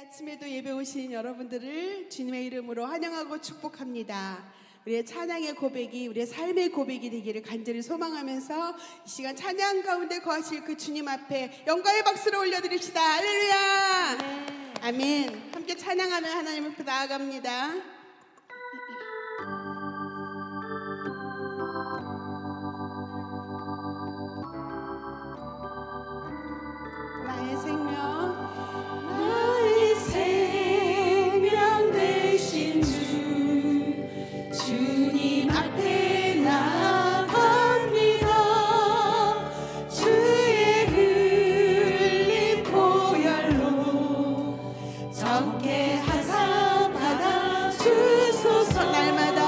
아침에도 예배 오신 여러분들을 주님의 이름으로 환영하고 축복합니다. 우리의 찬양의 고백이 우리의 삶의 고백이 되기를 간절히 소망하면서 이 시간 찬양 가운데 거하실 그 주님 앞에 영광의 박수를 올려드립시다. 할렐루야. 아멘. 함께 찬양하며 하나님 앞에 나아갑니다. 나의 생명 되신 주님 앞에 나갑니다. 주의 흘린 보혈로 정케 하사 받아 주소서. 날마다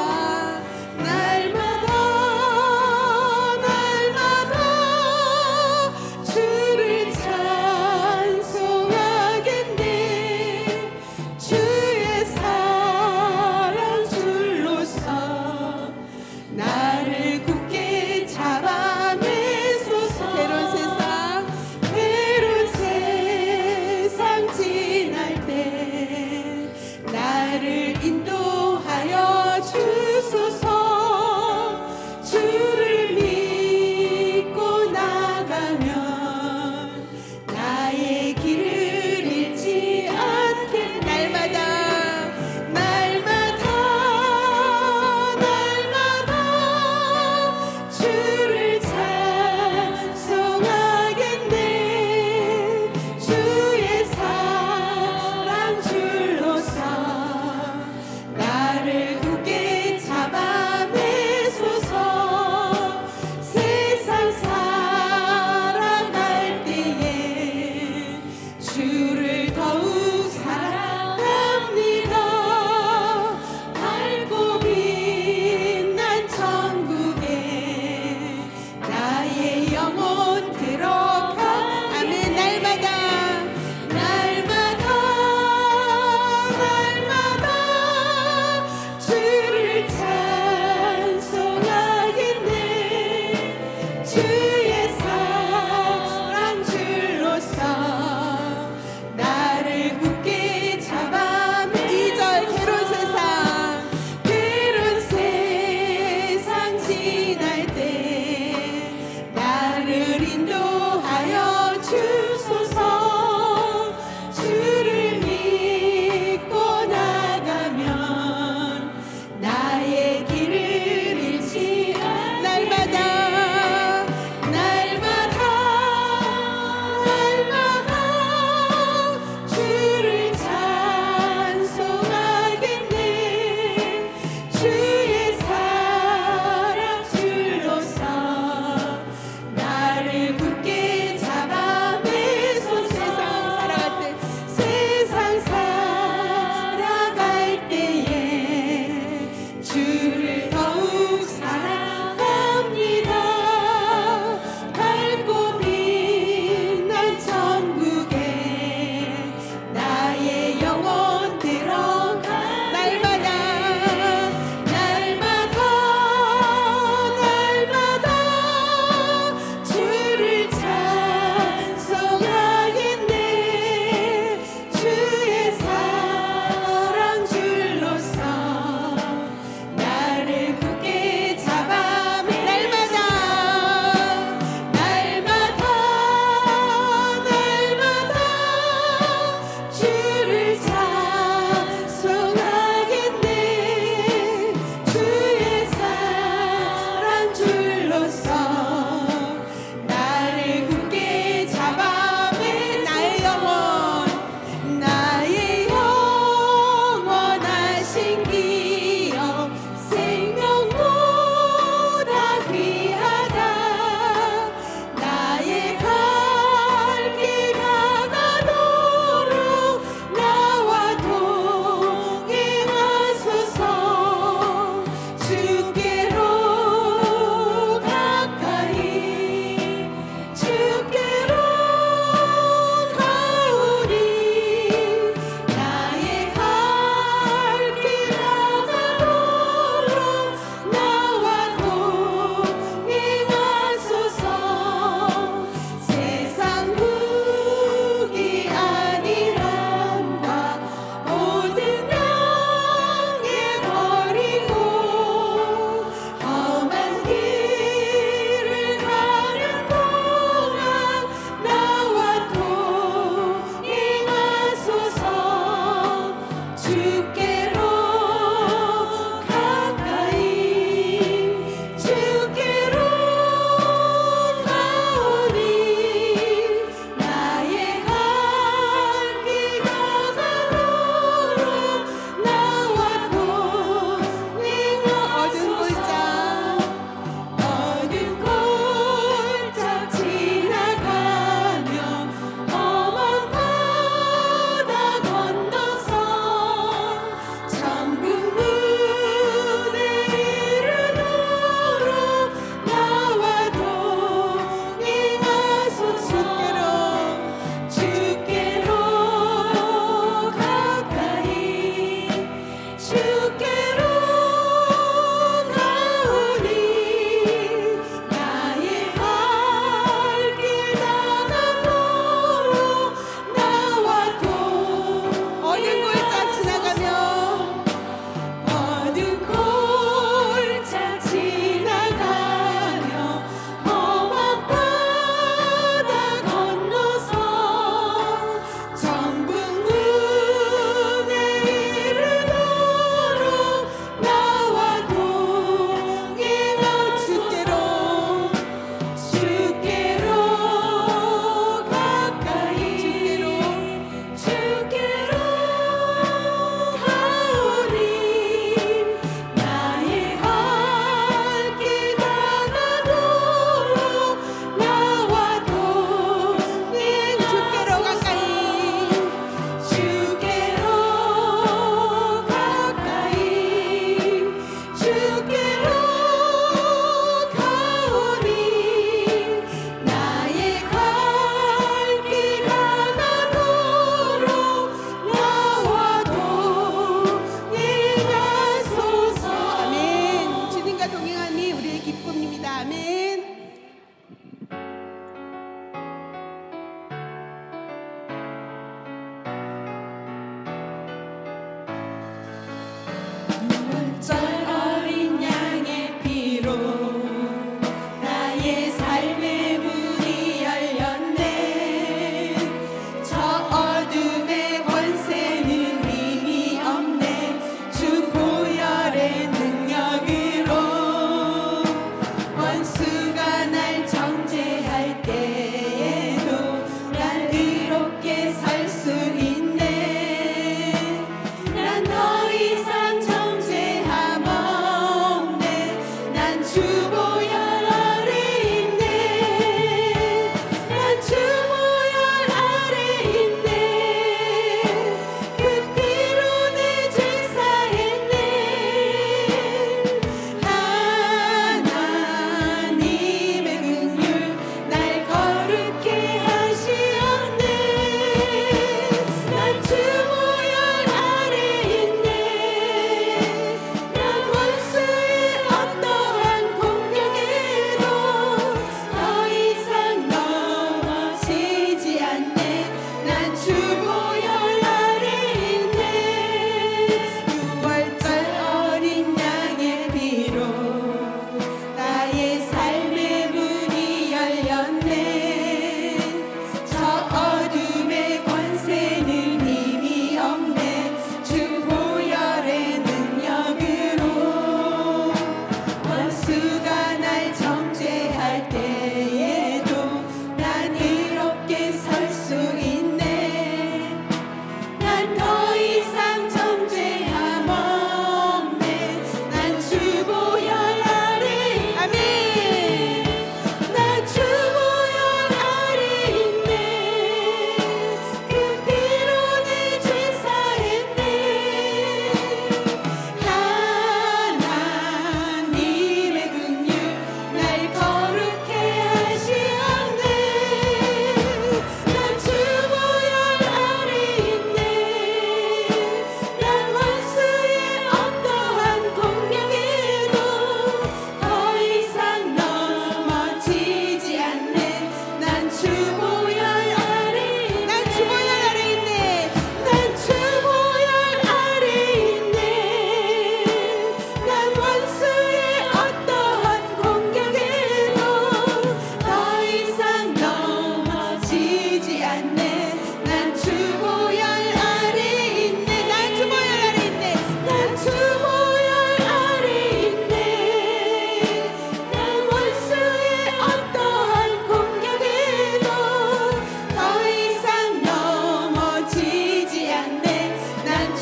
주를 찬송하겠네. 주의 사랑 줄로서 나를 굳게 잡아내소서. 괴로운 세상 지날 때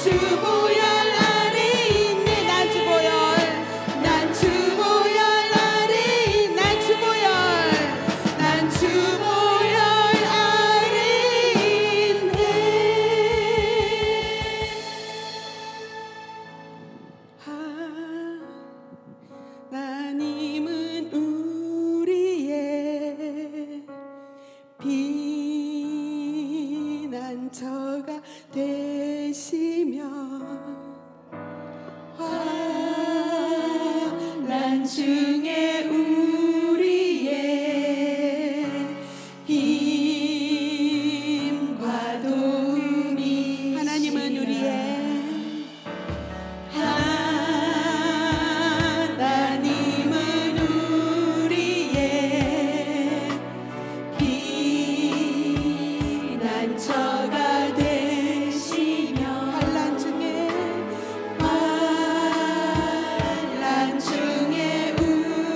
주보혈 아래 있네. 난 주보혈 난 주보혈 아래 난 주보혈 난 주보혈 아래 있네. 하나님은 우리의 피난처가 되시며 환난 중에 우리의 힘과 도움이 하나님은 우리의 하나님은 우리의 피난처가 되시며 환난 중에 우리의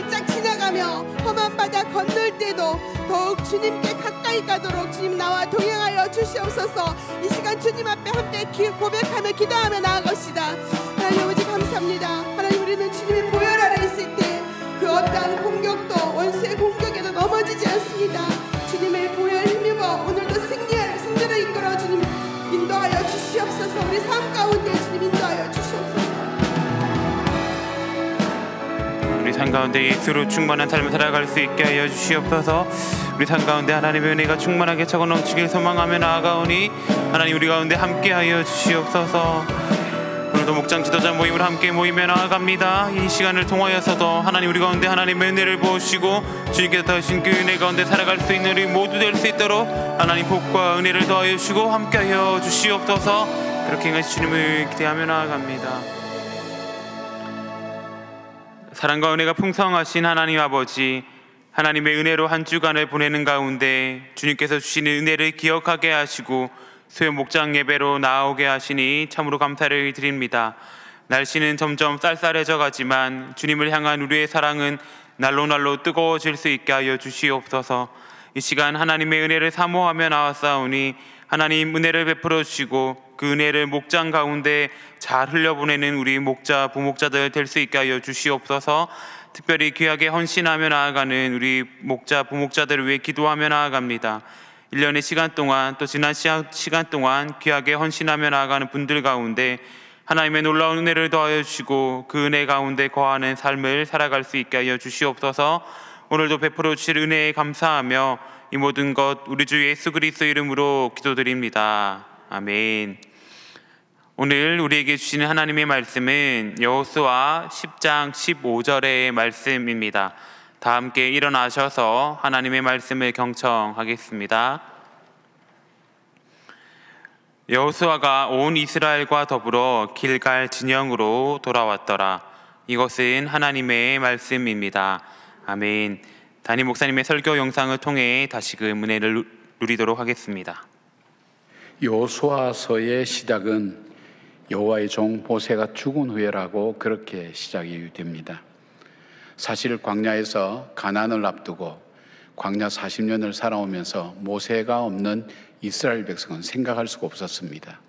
활짝 지나가며 험한 바다 건널 때도 더욱 주님께 가까이 가도록 주님 나와 동행하여 주시옵소서. 이 시간 주님 앞에 함께 고백하며 기도하며 나아갑시다. 하나님 아버지 감사합니다. 하나님, 우리는 주님의 보혈 아래 있을 때 그 어떠한 공격도 원수의 공격에도 넘어지지 않습니다. 주님의 보혈 힘입어 오늘도 승리를 이끌어 주님 인도하여 주시옵소서. 우리 삶 가운데 주님 인도하여 주시옵소서. 우리 삶 가운데 예수로 충만한 삶을 살아갈 수 있게 하여 주시옵소서. 우리 삶 가운데 하나님의 은혜가 충만하게 차고 넘치길 소망하며 나아가오니 하나님 우리 가운데 함께하여 주시옵소서. 오늘도 목장 지도자 모임을 함께 모이며 나아갑니다. 이 시간을 통하여서도 하나님 우리 가운데 하나님의 은혜를 부으시고 주님께서 더하신 그 은혜 가운데 살아갈 수 있는 우리 모두 될 수 있도록 하나님 복과 은혜를 더하여 주시고 함께하여 주시옵소서. 그렇게 행하신 주님을 기대하며 나아갑니다. 사랑과 은혜가 풍성하신 하나님 아버지, 하나님의 은혜로 한 주간을 보내는 가운데 주님께서 주시는 은혜를 기억하게 하시고 수요 목장 예배로 나오게 하시니 참으로 감사를 드립니다. 날씨는 점점 쌀쌀해져 가지만 주님을 향한 우리의 사랑은 날로 뜨거워질 수 있게 하여 주시옵소서. 이 시간 하나님의 은혜를 사모하며 나왔사오니 하나님 은혜를 베풀어 주시고 그 은혜를 목장 가운데 잘 흘려보내는 우리 목자, 부목자들 될 수 있게 하여 주시옵소서. 특별히 귀하게 헌신하며 나아가는 우리 목자, 부목자들을 위해 기도하며 나아갑니다. 1년의 시간 동안 또 지난 시간 동안 귀하게 헌신하며 나아가는 분들 가운데 하나님의 놀라운 은혜를 더하여 주시고 그 은혜 가운데 거하는 삶을 살아갈 수 있게 하여 주시옵소서. 오늘도 베풀어 주실 은혜에 감사하며 이 모든 것 우리 주 예수 그리스도 이름으로 기도드립니다. 아멘. 오늘 우리에게 주시는 하나님의 말씀은 여호수아 10장 15절의 말씀입니다. 다 함께 일어나셔서 하나님의 말씀을 경청하겠습니다. 여호수아가 온 이스라엘과 더불어 길갈 진영으로 돌아왔더라. 이것은 하나님의 말씀입니다. 아멘. 담임 목사님의 설교 영상을 통해 다시금 은혜를 누리도록 하겠습니다. 여호수아서의 시작은 여호와의 종 모세가 죽은 후에라고 그렇게 시작이 됩니다. 사실 광야에서 가나안을 앞두고 광야 40년을 살아오면서 모세가 없는 이스라엘 백성은 생각할 수가 없었습니다.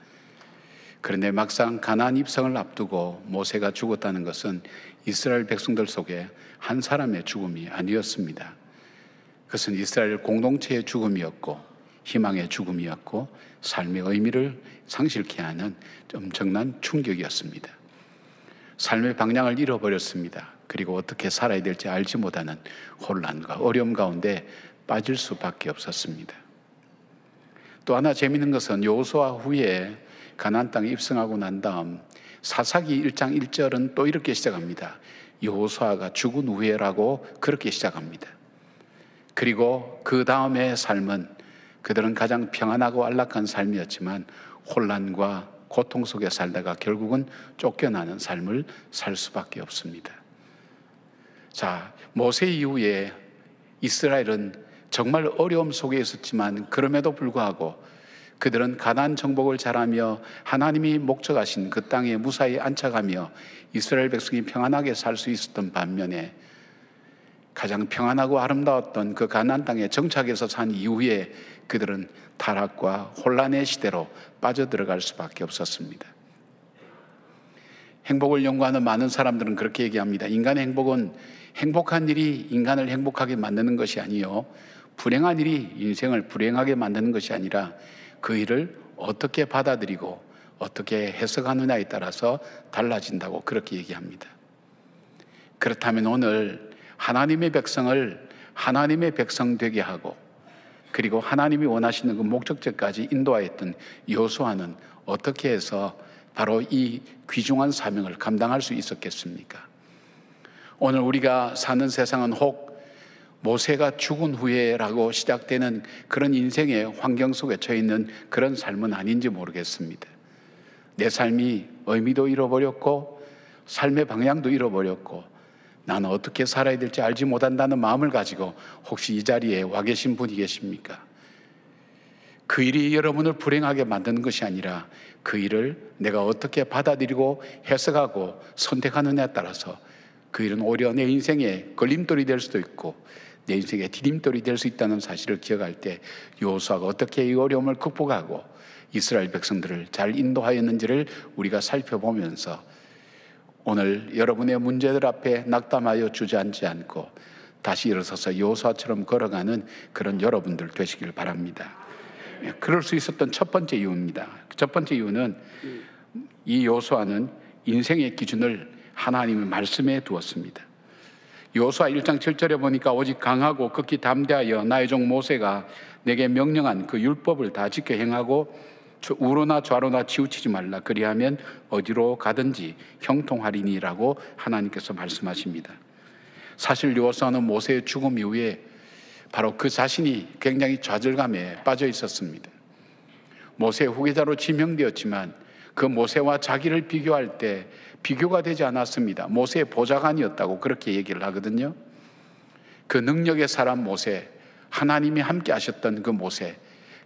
그런데 막상 가나안 입성을 앞두고 모세가 죽었다는 것은 이스라엘 백성들 속에 한 사람의 죽음이 아니었습니다. 그것은 이스라엘 공동체의 죽음이었고 희망의 죽음이었고 삶의 의미를 상실케 하는 엄청난 충격이었습니다. 삶의 방향을 잃어버렸습니다. 그리고 어떻게 살아야 될지 알지 못하는 혼란과 어려움 가운데 빠질 수밖에 없었습니다. 또 하나 재미있는 것은 여호수아 후에 가나안 땅에 입성하고 난 다음 사사기 1장 1절은 또 이렇게 시작합니다. 여호수아가 죽은 후에라고 그렇게 시작합니다. 그리고 그 다음의 삶은 그들은 가장 평안하고 안락한 삶이었지만 혼란과 고통 속에 살다가 결국은 쫓겨나는 삶을 살 수밖에 없습니다. 자, 모세 이후에 이스라엘은 정말 어려움 속에 있었지만 그럼에도 불구하고 그들은 가나안 정복을 잘하며 하나님이 목적하신 그 땅에 무사히 안착하며 이스라엘 백성이 평안하게 살 수 있었던 반면에 가장 평안하고 아름다웠던 그 가나안 땅에 정착해서 산 이후에 그들은 타락과 혼란의 시대로 빠져들어갈 수밖에 없었습니다. 행복을 연구하는 많은 사람들은 그렇게 얘기합니다. 인간의 행복은 행복한 일이 인간을 행복하게 만드는 것이 아니요 불행한 일이 인생을 불행하게 만드는 것이 아니라 그 일을 어떻게 받아들이고 어떻게 해석하느냐에 따라서 달라진다고 그렇게 얘기합니다. 그렇다면 오늘 하나님의 백성을 하나님의 백성 되게 하고 그리고 하나님이 원하시는 그 목적지까지 인도하였던 여호수아는 어떻게 해서 바로 이 귀중한 사명을 감당할 수 있었겠습니까? 오늘 우리가 사는 세상은 혹 모세가 죽은 후에라고 시작되는 그런 인생의 환경 속에 처해 있는 그런 삶은 아닌지 모르겠습니다. 내 삶이 의미도 잃어버렸고 삶의 방향도 잃어버렸고 나는 어떻게 살아야 될지 알지 못한다는 마음을 가지고 혹시 이 자리에 와 계신 분이 계십니까? 그 일이 여러분을 불행하게 만드는 것이 아니라 그 일을 내가 어떻게 받아들이고 해석하고 선택하느냐에 따라서 그 일은 오히려 내 인생의 걸림돌이 될 수도 있고 내 인생의 디딤돌이 될 수 있다는 사실을 기억할 때 여호수아가 어떻게 이 어려움을 극복하고 이스라엘 백성들을 잘 인도하였는지를 우리가 살펴보면서 오늘 여러분의 문제들 앞에 낙담하여 주저앉지 않고 다시 일어서서 여호수아처럼 걸어가는 그런 여러분들 되시길 바랍니다. 그럴 수 있었던 첫 번째 이유입니다. 첫 번째 이유는 이 여호수아는 인생의 기준을 하나님의 말씀에 두었습니다. 여호수아 1장 7절에 보니까 오직 강하고 극히 담대하여 나의 종 모세가 내게 명령한 그 율법을 다 지켜 행하고 우로나 좌로나 치우치지 말라. 그리하면 어디로 가든지 형통하리니라고 하나님께서 말씀하십니다. 사실 여호수아는 모세의 죽음 이후에 바로 그 자신이 굉장히 좌절감에 빠져 있었습니다. 모세의 후계자로 지명되었지만 그 모세와 자기를 비교할 때 비교가 되지 않았습니다. 모세의 보좌관이었다고 그렇게 얘기를 하거든요. 그 능력의 사람 모세, 하나님이 함께 하셨던 그 모세,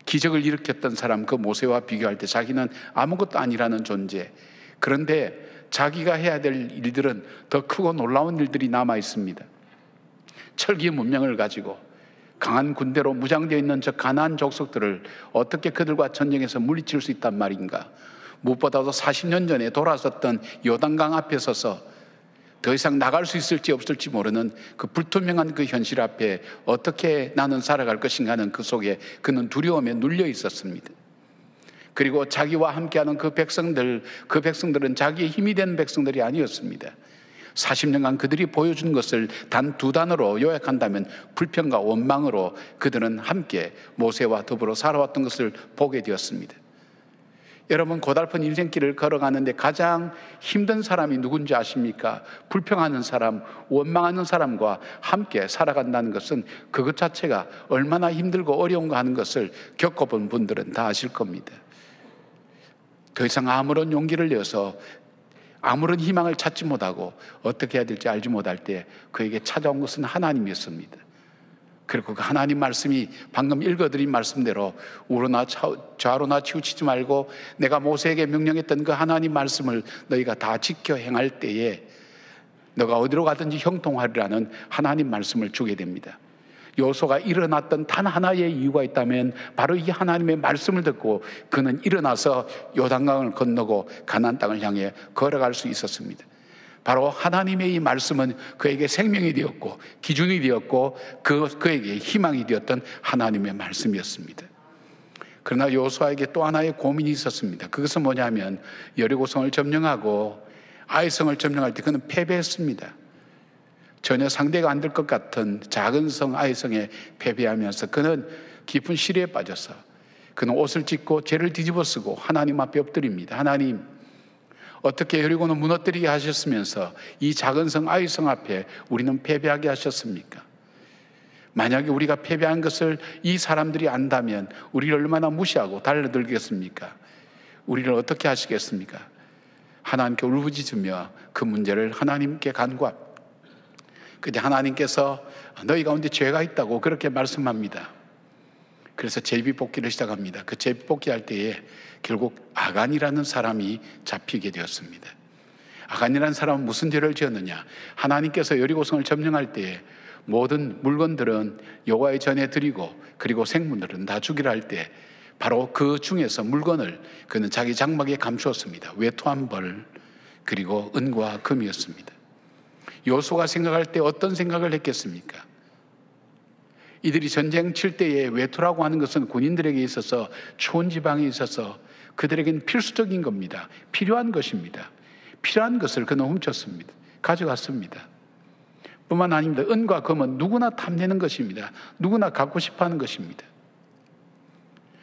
기적을 일으켰던 사람 그 모세와 비교할 때 자기는 아무것도 아니라는 존재. 그런데 자기가 해야 될 일들은 더 크고 놀라운 일들이 남아 있습니다. 철기 문명을 가지고 강한 군대로 무장되어 있는 저 가나안 족속들을 어떻게 그들과 전쟁에서 물리칠 수 있단 말인가. 무엇보다도 40년 전에 돌아섰던 요단강 앞에 서서 더 이상 나갈 수 있을지 없을지 모르는 그 불투명한 그 현실 앞에 어떻게 나는 살아갈 것인가 하는 그 속에 그는 두려움에 눌려 있었습니다. 그리고 자기와 함께하는 그 백성들은 자기의 힘이 된 백성들이 아니었습니다. 40년간 그들이 보여준 것을 단 두 단어로 요약한다면 불평과 원망으로 그들은 함께 모세와 더불어 살아왔던 것을 보게 되었습니다. 여러분, 고달픈 인생길을 걸어가는데 가장 힘든 사람이 누군지 아십니까? 불평하는 사람, 원망하는 사람과 함께 살아간다는 것은 그것 자체가 얼마나 힘들고 어려운가 하는 것을 겪어본 분들은 다 아실 겁니다. 더 이상 아무런 용기를 내어서 아무런 희망을 찾지 못하고 어떻게 해야 될지 알지 못할 때 그에게 찾아온 것은 하나님이었습니다. 그리고 그 하나님 말씀이 방금 읽어드린 말씀대로 우로나 좌로나 치우치지 말고 내가 모세에게 명령했던 그 하나님 말씀을 너희가 다 지켜 행할 때에 너가 어디로 가든지 형통하리라는 하나님 말씀을 주게 됩니다. 여호수아가 일어났던 단 하나의 이유가 있다면 바로 이 하나님의 말씀을 듣고 그는 일어나서 요단강을 건너고 가나안 땅을 향해 걸어갈 수 있었습니다. 바로 하나님의 이 말씀은 그에게 생명이 되었고 기준이 되었고 그에게 희망이 되었던 하나님의 말씀이었습니다. 그러나 여호수아에게 또 하나의 고민이 있었습니다. 그것은 뭐냐면 여리고성을 점령하고 아이성을 점령할 때 그는 패배했습니다. 전혀 상대가 안 될 것 같은 작은 성 아이성에 패배하면서 그는 깊은 시리에 빠져서 그는 옷을 찢고 죄를 뒤집어 쓰고 하나님 앞에 엎드립니다. 하나님, 어떻게 여리고는 무너뜨리게 하셨으면서 이 작은 성 아이성 앞에 우리는 패배하게 하셨습니까? 만약에 우리가 패배한 것을 이 사람들이 안다면 우리를 얼마나 무시하고 달려들겠습니까? 우리를 어떻게 하시겠습니까? 하나님께 울부짖으며 그 문제를 하나님께 간구합니다. 그때 하나님께서 너희 가운데 죄가 있다고 그렇게 말씀합니다. 그래서 제비뽑기를 시작합니다. 그 제비뽑기 할 때에 결국 아간이라는 사람이 잡히게 되었습니다. 아간이라는 사람은 무슨 죄를 지었느냐? 하나님께서 여리고성을 점령할 때에 모든 물건들은 여호와의 전에 드리고 그리고 생물들은 다 죽이라 할 때 바로 그 중에서 물건을 그는 자기 장막에 감추었습니다. 외투한 벌 그리고 은과 금이었습니다. 여호수아가 생각할 때 어떤 생각을 했겠습니까? 이들이 전쟁 칠 때에 외투라고 하는 것은 군인들에게 있어서 추운 지방에 있어서 그들에게는 필수적인 겁니다. 필요한 것입니다. 필요한 것을 그는 훔쳤습니다. 가져갔습니다. 뿐만 아닙니다. 은과 금은 누구나 탐내는 것입니다. 누구나 갖고 싶어하는 것입니다.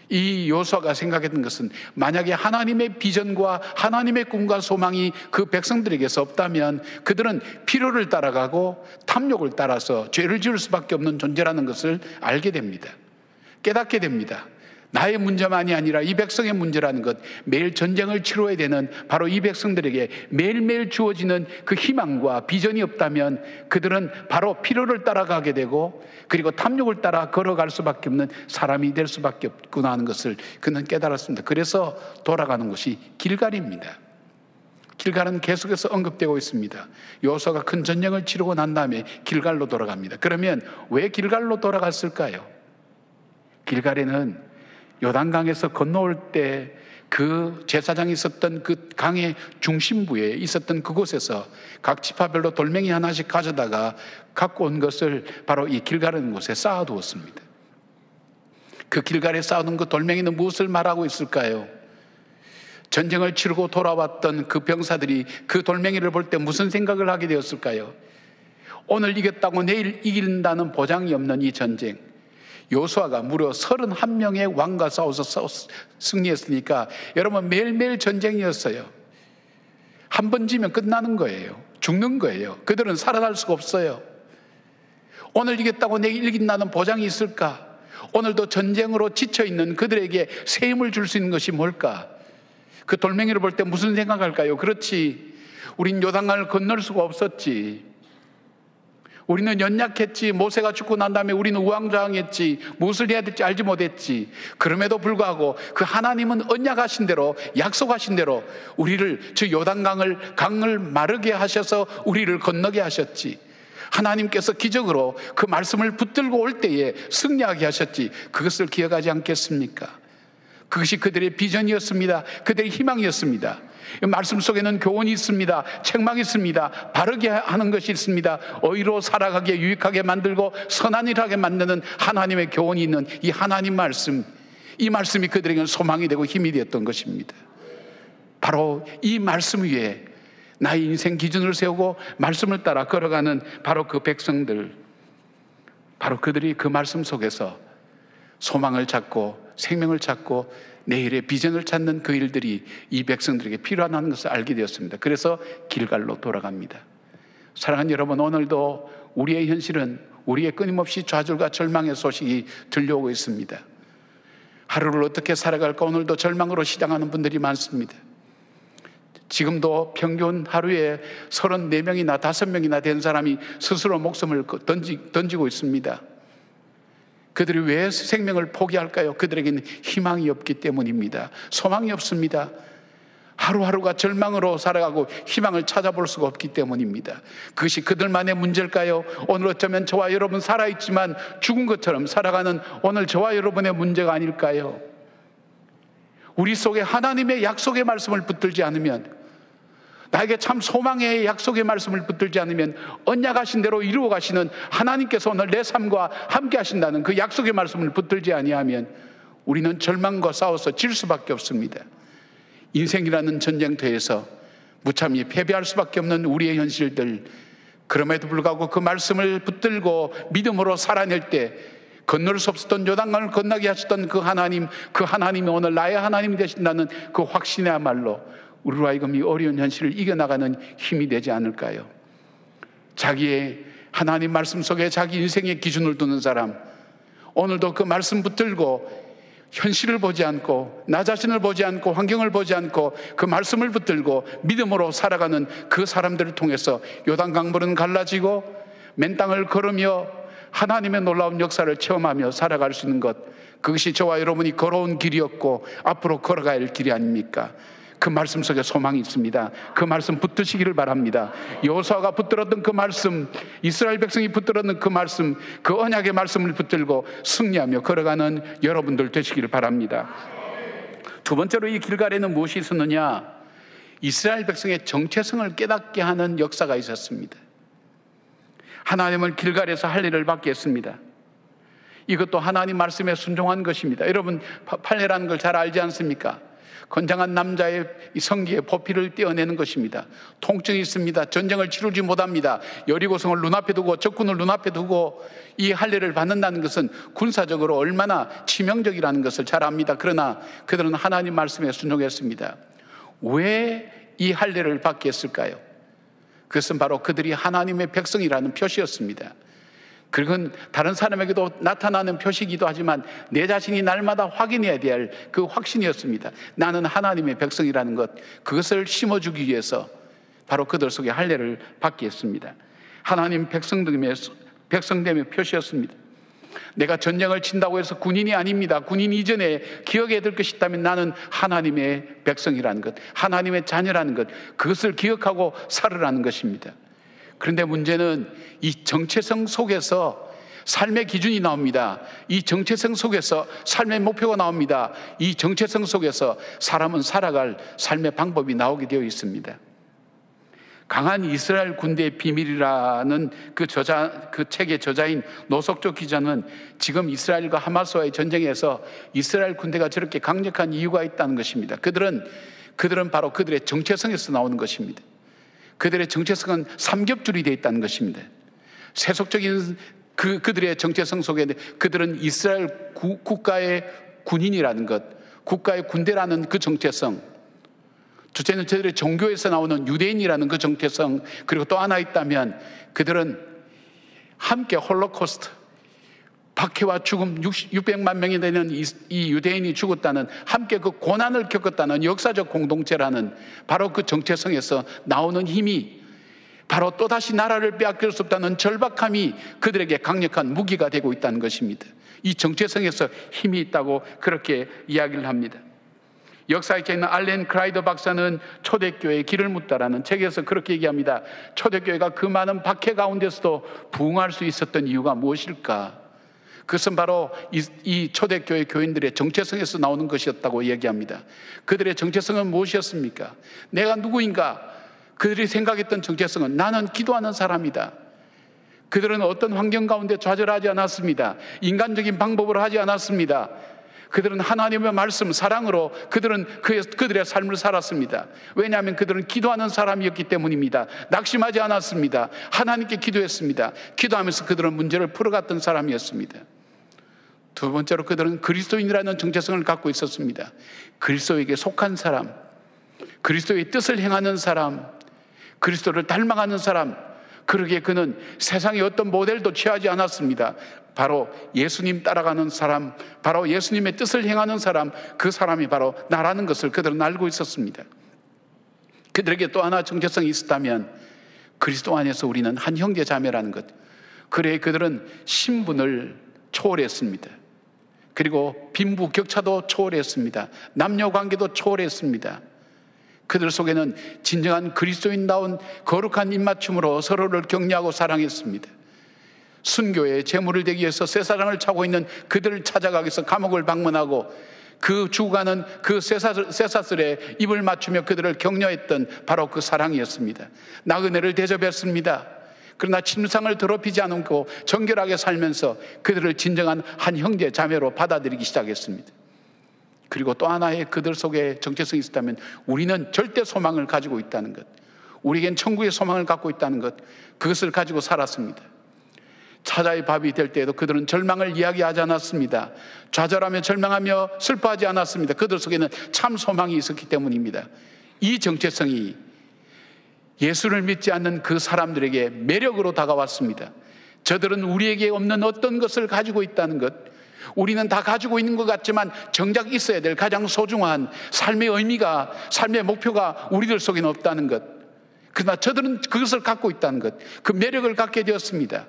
이 여호수아가 생각했던 것은 만약에 하나님의 비전과 하나님의 꿈과 소망이 그 백성들에게서 없다면 그들은 필요를 따라가고 탐욕을 따라서 죄를 지을 수밖에 없는 존재라는 것을 알게 됩니다. 깨닫게 됩니다. 나의 문제만이 아니라 이 백성의 문제라는 것, 매일 전쟁을 치러야 되는 바로 이 백성들에게 매일매일 주어지는 그 희망과 비전이 없다면 그들은 바로 필요를 따라가게 되고 그리고 탐욕을 따라 걸어갈 수밖에 없는 사람이 될 수밖에 없구나 하는 것을 그는 깨달았습니다. 그래서 돌아가는 곳이 길갈입니다. 길갈은 계속해서 언급되고 있습니다. 여호수아가 큰 전쟁을 치르고 난 다음에 길갈로 돌아갑니다. 그러면 왜 길갈로 돌아갔을까요? 길갈에는 요단강에서 건너올 때 그 제사장이 있었던 그 강의 중심부에 있었던 그곳에서 각 지파별로 돌멩이 하나씩 가져다가 갖고 온 것을 바로 이 길갈이라는 곳에 쌓아두었습니다. 그 길갈에 쌓아둔 그 돌멩이는 무엇을 말하고 있을까요? 전쟁을 치르고 돌아왔던 그 병사들이 그 돌멩이를 볼 때 무슨 생각을 하게 되었을까요? 오늘 이겼다고 내일 이긴다는 보장이 없는 이 전쟁, 여호수아가 무려 31명의 왕과 싸워서 승리했으니까 여러분, 매일매일 전쟁이었어요. 한 번 지면 끝나는 거예요. 죽는 거예요. 그들은 살아날 수가 없어요. 오늘 이겼다고 내일 이긴다는 보장이 있을까? 오늘도 전쟁으로 지쳐있는 그들에게 새 힘을 줄 수 있는 것이 뭘까? 그 돌멩이를 볼 때 무슨 생각할까요? 그렇지, 우린 요단강을 건널 수가 없었지. 우리는 연약했지. 모세가 죽고 난 다음에 우리는 우왕좌왕했지. 무엇을 해야 될지 알지 못했지. 그럼에도 불구하고 그 하나님은 언약하신 대로, 약속하신 대로 우리를, 저 요단강을 마르게 하셔서 우리를 건너게 하셨지. 하나님께서 기적으로 그 말씀을 붙들고 올 때에 승리하게 하셨지. 그것을 기억하지 않겠습니까? 그것이 그들의 비전이었습니다. 그들의 희망이었습니다. 말씀 속에는 교훈이 있습니다. 책망이 있습니다. 바르게 하는 것이 있습니다. 의로 살아가게, 유익하게 만들고 선한 일하게 만드는 하나님의 교훈이 있는 이 하나님 말씀, 이 말씀이 그들에게는 소망이 되고 힘이 되었던 것입니다. 바로 이 말씀 위에 나의 인생 기준을 세우고 말씀을 따라 걸어가는 바로 그 백성들, 바로 그들이 그 말씀 속에서 소망을 찾고 생명을 찾고 내일의 비전을 찾는 그 일들이 이 백성들에게 필요하다는 것을 알게 되었습니다. 그래서 길갈로 돌아갑니다. 사랑하는 여러분, 오늘도 우리의 현실은 우리의 끊임없이 좌절과 절망의 소식이 들려오고 있습니다. 하루를 어떻게 살아갈까 오늘도 절망으로 시작하는 분들이 많습니다. 지금도 평균 하루에 34명이나 5명이나 된 사람이 스스로 목숨을 던지고 있습니다. 그들이 왜 생명을 포기할까요? 그들에게는 희망이 없기 때문입니다. 소망이 없습니다. 하루하루가 절망으로 살아가고 희망을 찾아볼 수가 없기 때문입니다. 그것이 그들만의 문제일까요? 오늘 어쩌면 저와 여러분 살아있지만 죽은 것처럼 살아가는 오늘 저와 여러분의 문제가 아닐까요? 우리 속에 하나님의 약속의 말씀을 붙들지 않으면, 나에게 참 소망의 약속의 말씀을 붙들지 않으면, 언약하신 대로 이루어 가시는 하나님께서 오늘 내 삶과 함께 하신다는 그 약속의 말씀을 붙들지 아니하면 우리는 절망과 싸워서 질 수밖에 없습니다. 인생이라는 전쟁터에서 무참히 패배할 수밖에 없는 우리의 현실들, 그럼에도 불구하고 그 말씀을 붙들고 믿음으로 살아낼 때 건널 수 없었던 요단강을 건너게 하셨던 그 하나님이 오늘 나의 하나님이 되신다는 그 확신이야말로 우리로 하여금 이 어려운 현실을 이겨나가는 힘이 되지 않을까요? 자기의 하나님 말씀 속에 자기 인생의 기준을 두는 사람, 오늘도 그 말씀 붙들고 현실을 보지 않고 나 자신을 보지 않고 환경을 보지 않고 그 말씀을 붙들고 믿음으로 살아가는 그 사람들을 통해서 요단강물은 갈라지고 맨 땅을 걸으며 하나님의 놀라운 역사를 체험하며 살아갈 수 있는 것, 그것이 저와 여러분이 걸어온 길이었고 앞으로 걸어가야 할 길이 아닙니까? 그 말씀 속에 소망이 있습니다. 그 말씀 붙드시기를 바랍니다. 여호수아가 붙들었던 그 말씀, 이스라엘 백성이 붙들었던 그 말씀, 그 언약의 말씀을 붙들고 승리하며 걸어가는 여러분들 되시기를 바랍니다. 두 번째로 이 길갈에는 무엇이 있었느냐? 이스라엘 백성의 정체성을 깨닫게 하는 역사가 있었습니다. 하나님을 길갈에서 할 일을 받게 했습니다. 이것도 하나님 말씀에 순종한 것입니다. 여러분, 판례라는 걸 잘 알지 않습니까? 건장한 남자의 성기에 보피를 떼어내는 것입니다. 통증이 있습니다. 전쟁을 치르지 못합니다. 여리고성을 눈앞에 두고 적군을 눈앞에 두고 이 할례를 받는다는 것은 군사적으로 얼마나 치명적이라는 것을 잘 압니다. 그러나 그들은 하나님 말씀에 순종했습니다. 왜 이 할례를 받게 했을까요? 그것은 바로 그들이 하나님의 백성이라는 표시였습니다. 그건 다른 사람에게도 나타나는 표시이기도 하지만 내 자신이 날마다 확인해야 될 그 확신이었습니다. 나는 하나님의 백성이라는 것, 그것을 심어주기 위해서 바로 그들 속에 할례를 받게 했습니다. 하나님 백성됨의 표시였습니다. 내가 전쟁을 친다고 해서 군인이 아닙니다. 군인 이전에 기억해야 될 것이 있다면 나는 하나님의 백성이라는 것, 하나님의 자녀라는 것, 그것을 기억하고 살으라는 것입니다. 그런데 문제는 이 정체성 속에서 삶의 기준이 나옵니다. 이 정체성 속에서 삶의 목표가 나옵니다. 이 정체성 속에서 사람은 살아갈 삶의 방법이 나오게 되어 있습니다. 강한 이스라엘 군대의 비밀이라는 그 책의 저자인 노석조 기자는 지금 이스라엘과 하마스와의 전쟁에서 이스라엘 군대가 저렇게 강력한 이유가 있다는 것입니다. 그들은 바로 그들의 정체성에서 나오는 것입니다. 그들의 정체성은 삼겹줄이 되어 있다는 것입니다. 세속적인 그들의 정체성 속에 그들은 이스라엘 국가의 군인이라는 것, 국가의 군대라는 그 정체성, 둘째는 저들의 종교에서 나오는 유대인이라는 그 정체성, 그리고 또 하나 있다면 그들은 함께 홀로코스트, 박해와 죽음 600만 명이 되는 이 유대인이 죽었다는, 함께 그 고난을 겪었다는 역사적 공동체라는 바로 그 정체성에서 나오는 힘이, 바로 또다시 나라를 빼앗길 수 없다는 절박함이 그들에게 강력한 무기가 되고 있다는 것입니다. 이 정체성에서 힘이 있다고 그렇게 이야기를 합니다. 역사에 있는 알렌 크라이더 박사는 초대교회의 길을 묻다라는 책에서 그렇게 얘기합니다. 초대교회가 그 많은 박해 가운데서도 부흥할 수 있었던 이유가 무엇일까? 그것은 바로 이 초대교회 교인들의 정체성에서 나오는 것이었다고 얘기합니다. 그들의 정체성은 무엇이었습니까? 내가 누구인가? 그들이 생각했던 정체성은 나는 기도하는 사람이다. 그들은 어떤 환경 가운데 좌절하지 않았습니다. 인간적인 방법으로 하지 않았습니다. 그들은 하나님의 말씀, 사랑으로 그들은 그들의 삶을 살았습니다. 왜냐하면 그들은 기도하는 사람이었기 때문입니다. 낙심하지 않았습니다. 하나님께 기도했습니다. 기도하면서 그들은 문제를 풀어갔던 사람이었습니다. 두 번째로 그들은 그리스도인이라는 정체성을 갖고 있었습니다. 그리스도에게 속한 사람, 그리스도의 뜻을 행하는 사람, 그리스도를 닮아가는 사람. 그러기에 그는 세상의 어떤 모델도 취하지 않았습니다. 바로 예수님 따라가는 사람, 바로 예수님의 뜻을 행하는 사람, 그 사람이 바로 나라는 것을 그들은 알고 있었습니다. 그들에게 또 하나 정체성이 있었다면 그리스도 안에서 우리는 한 형제 자매라는 것. 그래 그들은 신분을 초월했습니다. 그리고 빈부격차도 초월했습니다. 남녀관계도 초월했습니다. 그들 속에는 진정한 그리스도인다운 거룩한 입맞춤으로 서로를 격려하고 사랑했습니다. 순교의 제물을 되기 위해서 쇠사랑을 차고 있는 그들을 찾아가기 위해서 감옥을 방문하고 그 죽어가는 그 쇠사슬에 입을 맞추며 그들을 격려했던 바로 그 사랑이었습니다. 나그네를 대접했습니다. 그러나 침상을 더럽히지 않고 정결하게 살면서 그들을 진정한 한 형제 자매로 받아들이기 시작했습니다. 그리고 또 하나의 그들 속에 정체성이 있었다면 우리는 절대 소망을 가지고 있다는 것, 우리에겐 천국의 소망을 갖고 있다는 것, 그것을 가지고 살았습니다. 차자의 밥이 될 때에도 그들은 절망을 이야기하지 않았습니다. 좌절하며 절망하며 슬퍼하지 않았습니다. 그들 속에는 참 소망이 있었기 때문입니다. 이 정체성이 예수를 믿지 않는 그 사람들에게 매력으로 다가왔습니다. 저들은 우리에게 없는 어떤 것을 가지고 있다는 것, 우리는 다 가지고 있는 것 같지만 정작 있어야 될 가장 소중한 삶의 의미가, 삶의 목표가 우리들 속에는 없다는 것. 그러나 저들은 그것을 갖고 있다는 것, 그 매력을 갖게 되었습니다.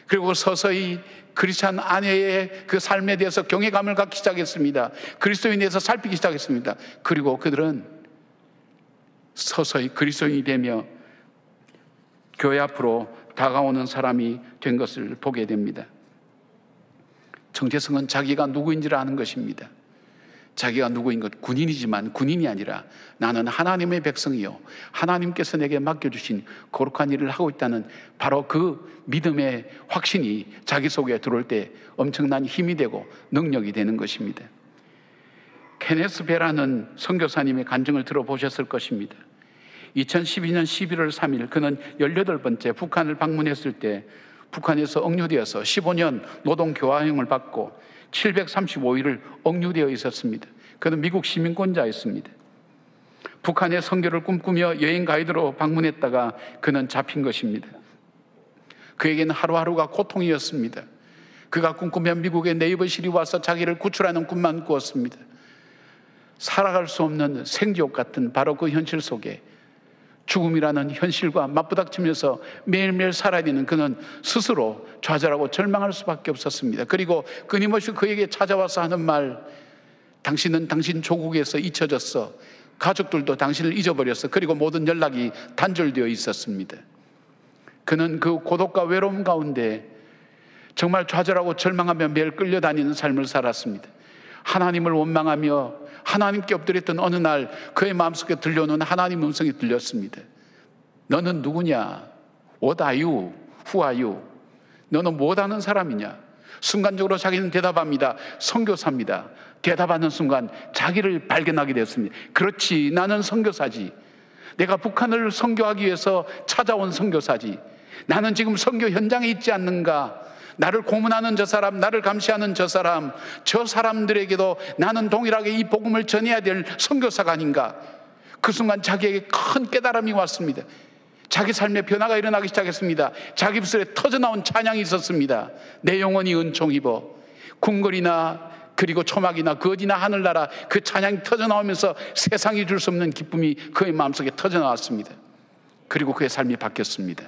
그리고 서서히 크리스찬 아내의 그 삶에 대해서 경외감을 갖기 시작했습니다. 그리스도인에 대해서 살피기 시작했습니다. 그리고 그들은 서서히 그리스도인이 되며 교회 앞으로 다가오는 사람이 된 것을 보게 됩니다. 정체성은 자기가 누구인지를 아는 것입니다. 자기가 누구인 것, 군인이지만 군인이 아니라 나는 하나님의 백성이요, 하나님께서 내게 맡겨주신 거룩한 일을 하고 있다는 바로 그 믿음의 확신이 자기 속에 들어올 때 엄청난 힘이 되고 능력이 되는 것입니다. 케네스 베라는 선교사님의 간증을 들어보셨을 것입니다. 2012년 11월 3일 그는 18번째 북한을 방문했을 때 북한에서 억류되어서 15년 노동교화형을 받고 735일을 억류되어 있었습니다. 그는 미국 시민권자였습니다. 북한의 선교를 꿈꾸며 여행 가이드로 방문했다가 그는 잡힌 것입니다. 그에게는 하루하루가 고통이었습니다. 그가 꿈꾸며 미국의 네이버실이 와서 자기를 구출하는 꿈만 꾸었습니다. 살아갈 수 없는 생지옥 같은 바로 그 현실 속에 죽음이라는 현실과 맞부닥치면서 매일매일 살아야 되는 그는 스스로 좌절하고 절망할 수밖에 없었습니다. 그리고 끊임없이 그에게 찾아와서 하는 말, 당신은 당신 조국에서 잊혀졌어. 가족들도 당신을 잊어버렸어. 그리고 모든 연락이 단절되어 있었습니다. 그는 그 고독과 외로움 가운데 정말 좌절하고 절망하며 매일 끌려다니는 삶을 살았습니다. 하나님을 원망하며 하나님께 엎드렸던 어느 날 그의 마음속에 들려오는 하나님의 음성이 들렸습니다. 너는 누구냐? What are you? Who are you? 너는 무엇하는 사람이냐? 순간적으로 자기는 대답합니다. 선교사입니다. 대답하는 순간 자기를 발견하게 되었습니다. 그렇지, 나는 선교사지. 내가 북한을 선교하기 위해서 찾아온 선교사지. 나는 지금 선교 현장에 있지 않는가? 나를 고문하는 저 사람, 나를 감시하는 저 사람, 저 사람들에게도 나는 동일하게 이 복음을 전해야 될 선교사가 아닌가? 그 순간 자기에게 큰 깨달음이 왔습니다. 자기 삶에 변화가 일어나기 시작했습니다. 자기 입술에 터져나온 찬양이 있었습니다. 내 영혼이 은총 입어. 궁궐이나 그리고 초막이나 거지나 하늘나라, 그 찬양이 터져나오면서 세상이 줄 수 없는 기쁨이 그의 마음속에 터져나왔습니다. 그리고 그의 삶이 바뀌었습니다.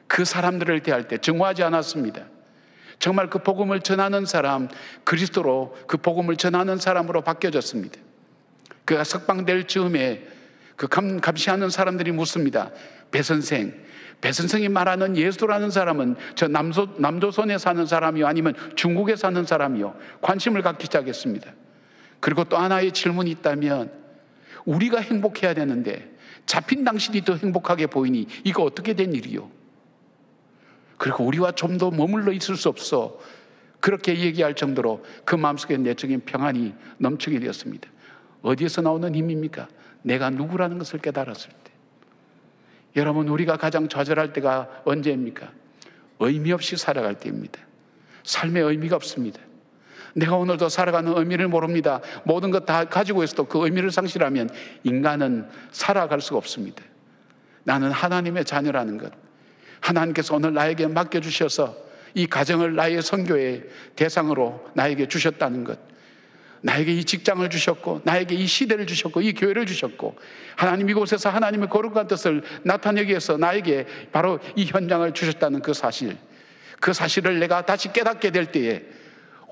그 사람들을 대할 때 증오하지 않았습니다. 정말 그 복음을 전하는 사람, 그리스도로 그 복음을 전하는 사람으로 바뀌어졌습니다. 그가 석방될 즈음에 그 감시하는 사람들이 묻습니다. 배 선생이 말하는 예수라는 사람은 저 남조선에 사는 사람이요 아니면 중국에 사는 사람이요? 관심을 갖기 시작했습니다. 그리고 또 하나의 질문이 있다면, 우리가 행복해야 되는데 잡힌 당신이 더 행복하게 보이니 이거 어떻게 된 일이요? 그리고 우리와 좀 더 머물러 있을 수 없어. 그렇게 얘기할 정도로 그 마음속에 내적인 평안이 넘치게 되었습니다. 어디에서 나오는 힘입니까? 내가 누구라는 것을 깨달았을 때. 여러분, 우리가 가장 좌절할 때가 언제입니까? 의미 없이 살아갈 때입니다. 삶에 의미가 없습니다. 내가 오늘도 살아가는 의미를 모릅니다. 모든 것 다 가지고 있어도 그 의미를 상실하면 인간은 살아갈 수가 없습니다. 나는 하나님의 자녀라는 것, 하나님께서 오늘 나에게 맡겨주셔서 이 가정을 나의 선교의 대상으로 나에게 주셨다는 것, 나에게 이 직장을 주셨고, 나에게 이 시대를 주셨고, 이 교회를 주셨고, 하나님 이곳에서 하나님의 거룩한 뜻을 나타내기 위해서 나에게 바로 이 현장을 주셨다는 그 사실을 내가 다시 깨닫게 될 때에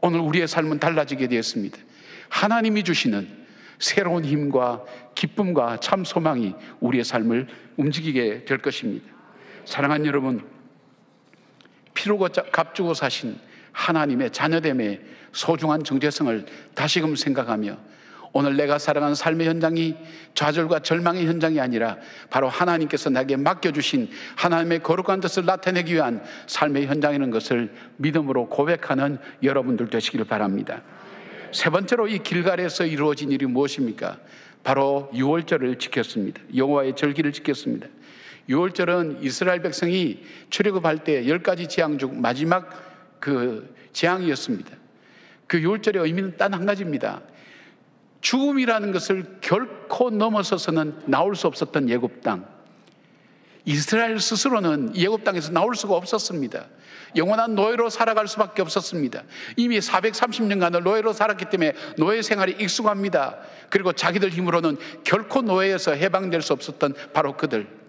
오늘 우리의 삶은 달라지게 되었습니다. 하나님이 주시는 새로운 힘과 기쁨과 참 소망이 우리의 삶을 움직이게 될 것입니다. 사랑하는 여러분, 피로 값주고 사신 하나님의 자녀됨의 소중한 정체성을 다시금 생각하며, 오늘 내가 살아가는 삶의 현장이 좌절과 절망의 현장이 아니라 바로 하나님께서 나에게 맡겨주신 하나님의 거룩한 뜻을 나타내기 위한 삶의 현장이라는 것을 믿음으로 고백하는 여러분들 되시기를 바랍니다. 세 번째로 이 길갈에서 이루어진 일이 무엇입니까? 바로 유월절을 지켰습니다. 여호와의 절기를 지켰습니다. 유월절은 이스라엘 백성이 출애굽할 때 10가지 재앙 중 마지막 그 재앙이었습니다. 그 유월절의 의미는 단 한 가지입니다. 죽음이라는 것을 결코 넘어서서는 나올 수 없었던 애굽 땅, 이스라엘 스스로는 애굽 땅에서 나올 수가 없었습니다. 영원한 노예로 살아갈 수밖에 없었습니다. 이미 430년간을 노예로 살았기 때문에 노예 생활이 익숙합니다. 그리고 자기들 힘으로는 결코 노예에서 해방될 수 없었던 바로 그들,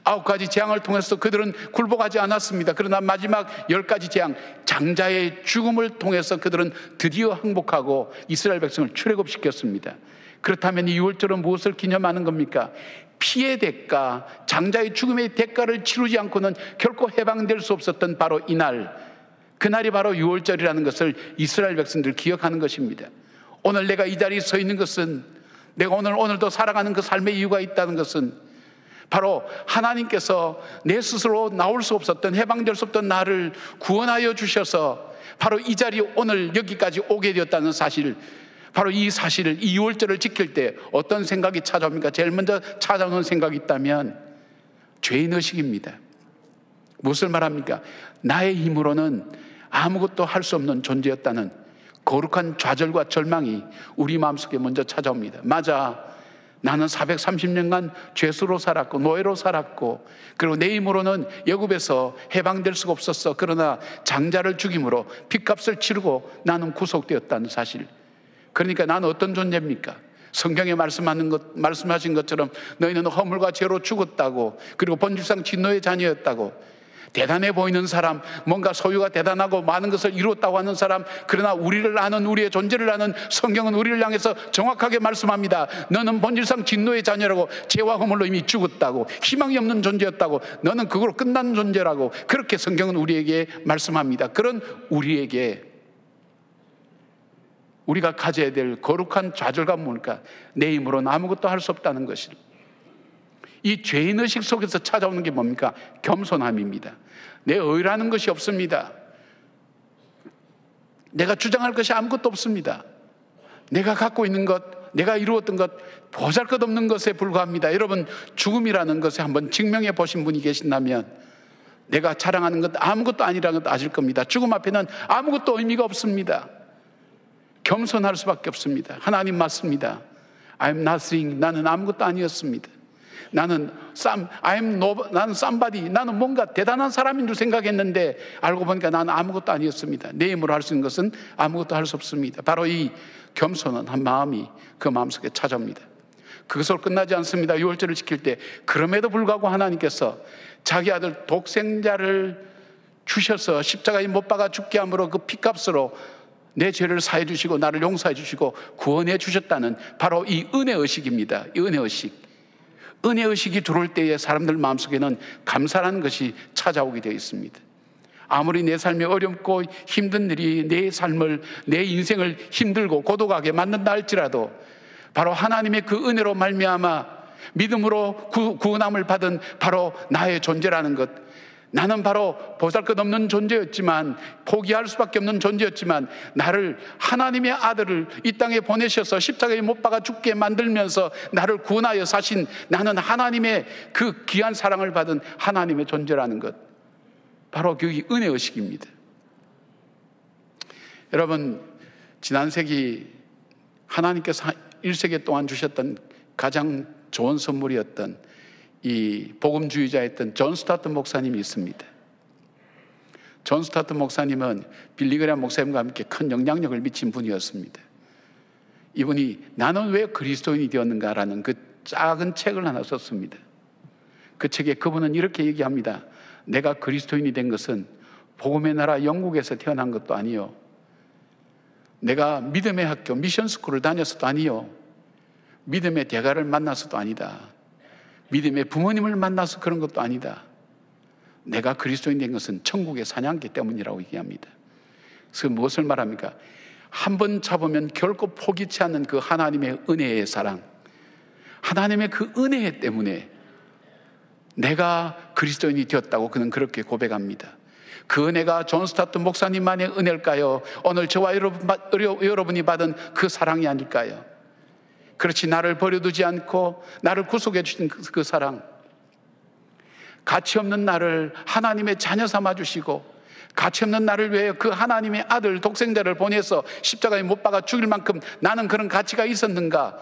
9가지 재앙을 통해서 그들은 굴복하지 않았습니다. 그러나 마지막 10가지 재앙, 장자의 죽음을 통해서 그들은 드디어 항복하고 이스라엘 백성을 출애굽시켰습니다. 그렇다면 이 유월절은 무엇을 기념하는 겁니까? 피의 대가, 장자의 죽음의 대가를 치르지 않고는 결코 해방될 수 없었던 바로 이날, 그날이 바로 유월절이라는 것을 이스라엘 백성들 기억하는 것입니다. 오늘 내가 이 자리에 서 있는 것은, 내가 오늘도 살아가는 그 삶의 이유가 있다는 것은 바로 하나님께서 내 스스로 나올 수 없었던, 해방될 수 없던 나를 구원하여 주셔서 바로 이 자리에 오늘 여기까지 오게 되었다는 사실, 바로 이 사실을, 이 유월절을 지킬 때 어떤 생각이 찾아옵니까? 제일 먼저 찾아오는 생각이 있다면 죄인의식입니다. 무엇을 말합니까? 나의 힘으로는 아무것도 할 수 없는 존재였다는 거룩한 좌절과 절망이 우리 마음속에 먼저 찾아옵니다. 맞아, 나는 430년간 죄수로 살았고 노예로 살았고, 그리고 내 힘으로는 애굽에서 해방될 수가 없었어. 그러나 장자를 죽임으로 핏값을 치르고 나는 구속되었다는 사실. 그러니까 나는 어떤 존재입니까? 성경에 말씀하신 것처럼 너희는 허물과 죄로 죽었다고, 그리고 본질상 진노의 자녀였다고. 대단해 보이는 사람, 뭔가 소유가 대단하고 많은 것을 이루었다고 하는 사람, 그러나 우리를 아는, 우리의 존재를 아는 성경은 우리를 향해서 정확하게 말씀합니다. 너는 본질상 진노의 자녀라고, 죄와 허물로 이미 죽었다고, 희망이 없는 존재였다고, 너는 그걸로 끝난 존재라고, 그렇게 성경은 우리에게 말씀합니다. 그런 우리에게 우리가 가져야 될 거룩한 좌절감은 뭘까? 내 힘으로는 아무것도 할 수 없다는 것입니다. 이 죄인의식 속에서 찾아오는 게 뭡니까? 겸손함입니다. 내 의라는 것이 없습니다. 내가 주장할 것이 아무것도 없습니다. 내가 갖고 있는 것, 내가 이루었던 것, 보잘것없는 것에 불과합니다. 여러분, 죽음이라는 것에 한번 증명해 보신 분이 계신다면 내가 자랑하는 것 아무것도 아니라는 것 아실 겁니다. 죽음 앞에는 아무것도 의미가 없습니다. 겸손할 수밖에 없습니다. 하나님 맞습니다. I'm nothing. 나는 아무것도 아니었습니다. 나는 somebody, 나는 뭔가 대단한 사람인 줄 생각했는데 알고 보니까 나는 아무것도 아니었습니다. 내 힘으로 할 수 있는 것은 아무것도 할 수 없습니다. 바로 이 겸손한 한 마음이 그 마음속에 찾아옵니다. 그것으로 끝나지 않습니다. 유월절을 지킬 때 그럼에도 불구하고 하나님께서 자기 아들 독생자를 주셔서 십자가에 못 박아 죽게 함으로 그 피값으로 내 죄를 사해 주시고 나를 용서해 주시고 구원해 주셨다는 바로 이 은혜의식입니다. 이 은혜의식. 은혜의식이 들어올 때에 사람들 마음속에는 감사라는 것이 찾아오게 되어 있습니다. 아무리 내 삶이 어렵고 힘든 일이 내 삶을, 내 인생을 힘들고 고독하게 만든다 할지라도 바로 하나님의 그 은혜로 말미암아 믿음으로 구원함을 받은 바로 나의 존재라는 것, 나는 바로 보잘것없는 존재였지만, 포기할 수밖에 없는 존재였지만 나를 하나님의 아들을 이 땅에 보내셔서 십자가에 못 박아 죽게 만들면서 나를 구원하여 사신, 나는 하나님의 그 귀한 사랑을 받은 하나님의 존재라는 것, 바로 그 은혜의식입니다. 여러분, 지난 세기 하나님께서 1세기 동안 주셨던 가장 좋은 선물이었던 이 복음주의자였던 존 스타트 목사님이 있습니다. 존 스타트 목사님은 빌리그레암 목사님과 함께 큰 영향력을 미친 분이었습니다. 이분이 나는 왜 그리스도인이 되었는가라는 그 작은 책을 하나 썼습니다. 그 책에 그분은 이렇게 얘기합니다. 내가 그리스도인이 된 것은 복음의 나라 영국에서 태어난 것도 아니요, 내가 믿음의 학교 미션스쿨을 다녔어도 아니요, 믿음의 대가를 만나서도 아니다, 믿음의 부모님을 만나서 그런 것도 아니다. 내가 그리스도인 된 것은 천국의 사냥개 때문이라고 얘기합니다. 그래서 무엇을 말합니까? 한 번 잡으면 결코 포기치 않는 그 하나님의 은혜의 사랑, 하나님의 그 은혜 때문에 내가 그리스도인이 되었다고 그는 그렇게 고백합니다. 그 은혜가 존 스타트 목사님만의 은혜일까요? 오늘 저와 여러분이 받은 그 사랑이 아닐까요? 그렇지, 나를 버려두지 않고 나를 구속해 주신 그 사랑, 가치 없는 나를 하나님의 자녀 삼아 주시고 가치 없는 나를 위해 그 하나님의 아들 독생자를 보내서 십자가에 못 박아 죽일 만큼 나는 그런 가치가 있었는가?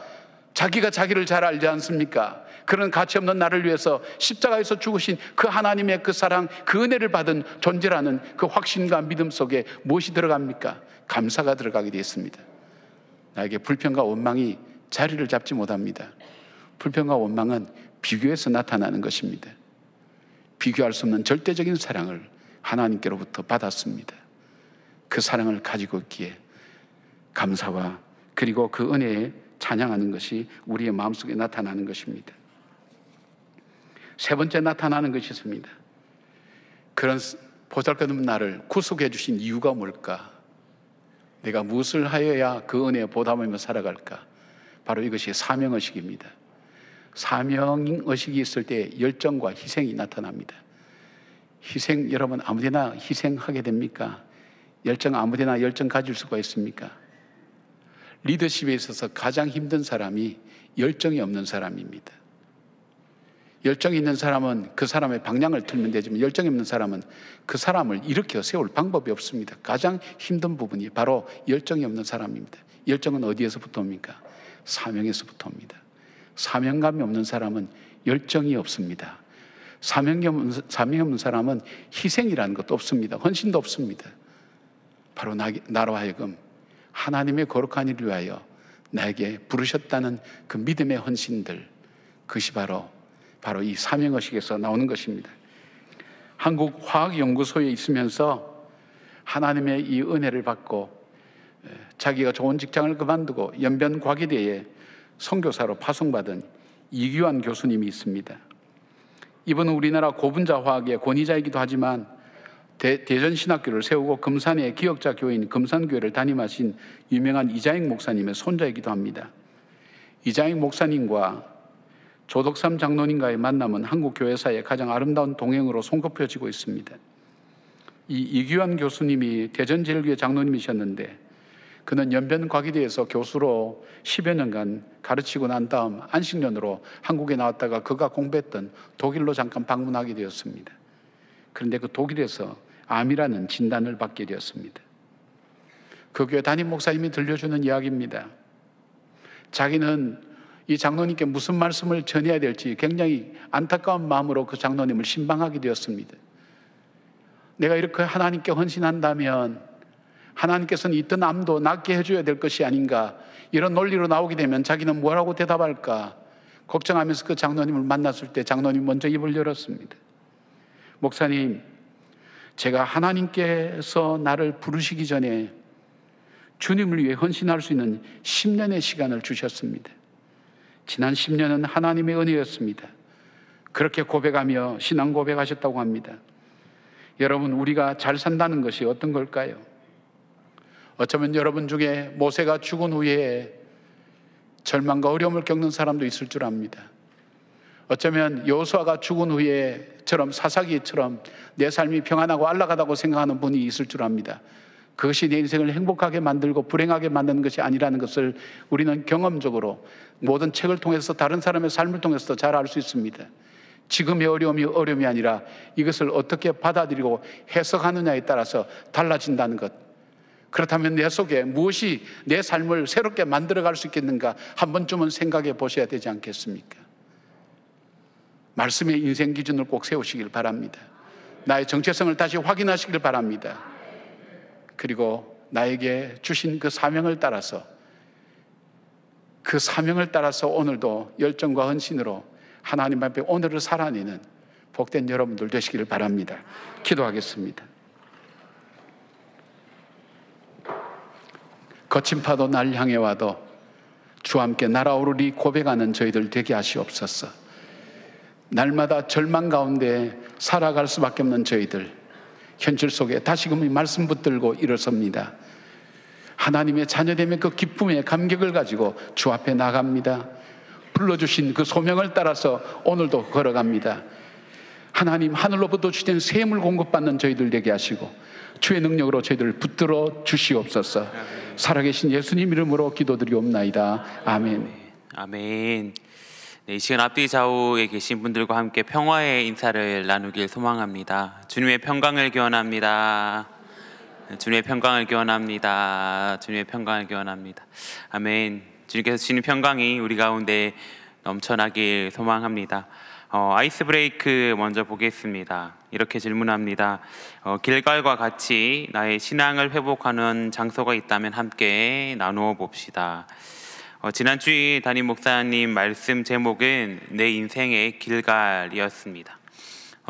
자기가 자기를 잘 알지 않습니까? 그런 가치 없는 나를 위해서 십자가에서 죽으신 그 하나님의 그 사랑, 그 은혜를 받은 존재라는 그 확신과 믿음 속에 무엇이 들어갑니까? 감사가 들어가게 되어 있습니다. 나에게 불평과 원망이 자리를 잡지 못합니다. 불평과 원망은 비교해서 나타나는 것입니다. 비교할 수 없는 절대적인 사랑을 하나님께로부터 받았습니다. 그 사랑을 가지고 있기에 감사와 그리고 그 은혜에 찬양하는 것이 우리의 마음속에 나타나는 것입니다. 세 번째 나타나는 것이 있습니다. 그런 보잘것없는 나를 구속해 주신 이유가 뭘까? 내가 무엇을 하여야 그 은혜에 보답하며 살아갈까? 바로 이것이 사명의식입니다. 사명의식이 있을 때 열정과 희생이 나타납니다. 희생, 여러분 아무데나 희생하게 됩니까? 열정 아무데나 열정 가질 수가 있습니까? 리더십에 있어서 가장 힘든 사람이 열정이 없는 사람입니다. 열정이 있는 사람은 그 사람의 방향을 틀면 되지만 열정이 없는 사람은 그 사람을 일으켜 세울 방법이 없습니다. 가장 힘든 부분이 바로 열정이 없는 사람입니다. 열정은 어디에서부터 옵니까? 사명에서부터 옵니다. 사명감이 없는 사람은 열정이 없습니다. 사명이 없는 사람은 희생이라는 것도 없습니다. 헌신도 없습니다. 바로 나로 하여금 하나님의 거룩한 일을 위하여 나에게 부르셨다는 그 믿음의 헌신들, 그것이 바로 이 사명의식에서 나오는 것입니다. 한국화학연구소에 있으면서 하나님의 이 은혜를 받고 자기가 좋은 직장을 그만두고 연변과기대에 선교사로 파송받은 이규환 교수님이 있습니다. 이분은 우리나라 고분자 화학의 권위자이기도 하지만 대전신학교를 세우고 금산의 기역자 교회인 금산교회를 담임하신 유명한 이자익 목사님의 손자이기도 합니다. 이자익 목사님과 조덕삼 장로님과의 만남은 한국 교회사의 가장 아름다운 동행으로 손꼽혀지고 있습니다. 이 이규환 교수님이 대전제일교회 장로님이셨는데 그는 연변과기대에서 교수로 10여 년간 가르치고 난 다음 안식년으로 한국에 나왔다가 그가 공부했던 독일로 잠깐 방문하게 되었습니다. 그런데 그 독일에서 암이라는 진단을 받게 되었습니다. 그 교회 담임 목사님이 들려주는 이야기입니다. 자기는 이 장로님께 무슨 말씀을 전해야 될지 굉장히 안타까운 마음으로 그 장로님을 신방하게 되었습니다. 내가 이렇게 하나님께 헌신한다면 하나님께서는 있던 암도 낫게 해줘야 될 것이 아닌가, 이런 논리로 나오게 되면 자기는 뭐라고 대답할까 걱정하면서 그 장로님을 만났을 때 장로님이 먼저 입을 열었습니다. 목사님, 제가 하나님께서 나를 부르시기 전에 주님을 위해 헌신할 수 있는 10년의 시간을 주셨습니다. 지난 10년은 하나님의 은혜였습니다. 그렇게 고백하며 신앙 고백하셨다고 합니다. 여러분, 우리가 잘 산다는 것이 어떤 걸까요? 어쩌면 여러분 중에 모세가 죽은 후에 절망과 어려움을 겪는 사람도 있을 줄 압니다. 어쩌면 여호수아가 죽은 후에처럼 사사기처럼 내 삶이 평안하고 안락하다고 생각하는 분이 있을 줄 압니다. 그것이 내 인생을 행복하게 만들고 불행하게 만드는 것이 아니라는 것을 우리는 경험적으로 모든 책을 통해서 다른 사람의 삶을 통해서 잘 알 수 있습니다. 지금의 어려움이 아니라 이것을 어떻게 받아들이고 해석하느냐에 따라서 달라진다는 것. 그렇다면 내 속에 무엇이 내 삶을 새롭게 만들어갈 수 있겠는가 한 번쯤은 생각해 보셔야 되지 않겠습니까? 말씀의 인생 기준을 꼭 세우시길 바랍니다. 나의 정체성을 다시 확인하시길 바랍니다. 그리고 나에게 주신 그 사명을 따라서 오늘도 열정과 헌신으로 하나님 앞에 오늘을 살아내는 복된 여러분들 되시기를 바랍니다. 기도하겠습니다. 거친 파도 날 향해 와도 주와 함께 날아오르리 고백하는 저희들 되게 하시옵소서. 날마다 절망 가운데 살아갈 수밖에 없는 저희들, 현실 속에 다시금 이 말씀 붙들고 일어섭니다. 하나님의 자녀됨의 그 기쁨의 감격을 가지고 주 앞에 나갑니다. 불러주신 그 소명을 따라서 오늘도 걸어갑니다. 하나님, 하늘로부터 주신 샘을 공급받는 저희들 되게 하시고 주의 능력으로 저희들을 붙들어 주시옵소서. 살아계신 예수님 이름으로 기도드리옵나이다. 아멘. 아멘. 네, 이 시간 앞뒤 좌우에 계신 분들과 함께 평화의 인사를 나누길 소망합니다. 주님의 평강을 기원합니다. 주님의 평강을 기원합니다. 주님의 평강을 기원합니다. 아멘. 주님께서 주시는 평강이 우리 가운데 넘쳐나길 소망합니다. 아이스 브레이크 먼저 보겠습니다. 이렇게 질문합니다. 길갈과 같이 나의 신앙을 회복하는 장소가 있다면 함께 나누어 봅시다. 지난주에 담임 목사님 말씀 제목은 내 인생의 길갈이었습니다.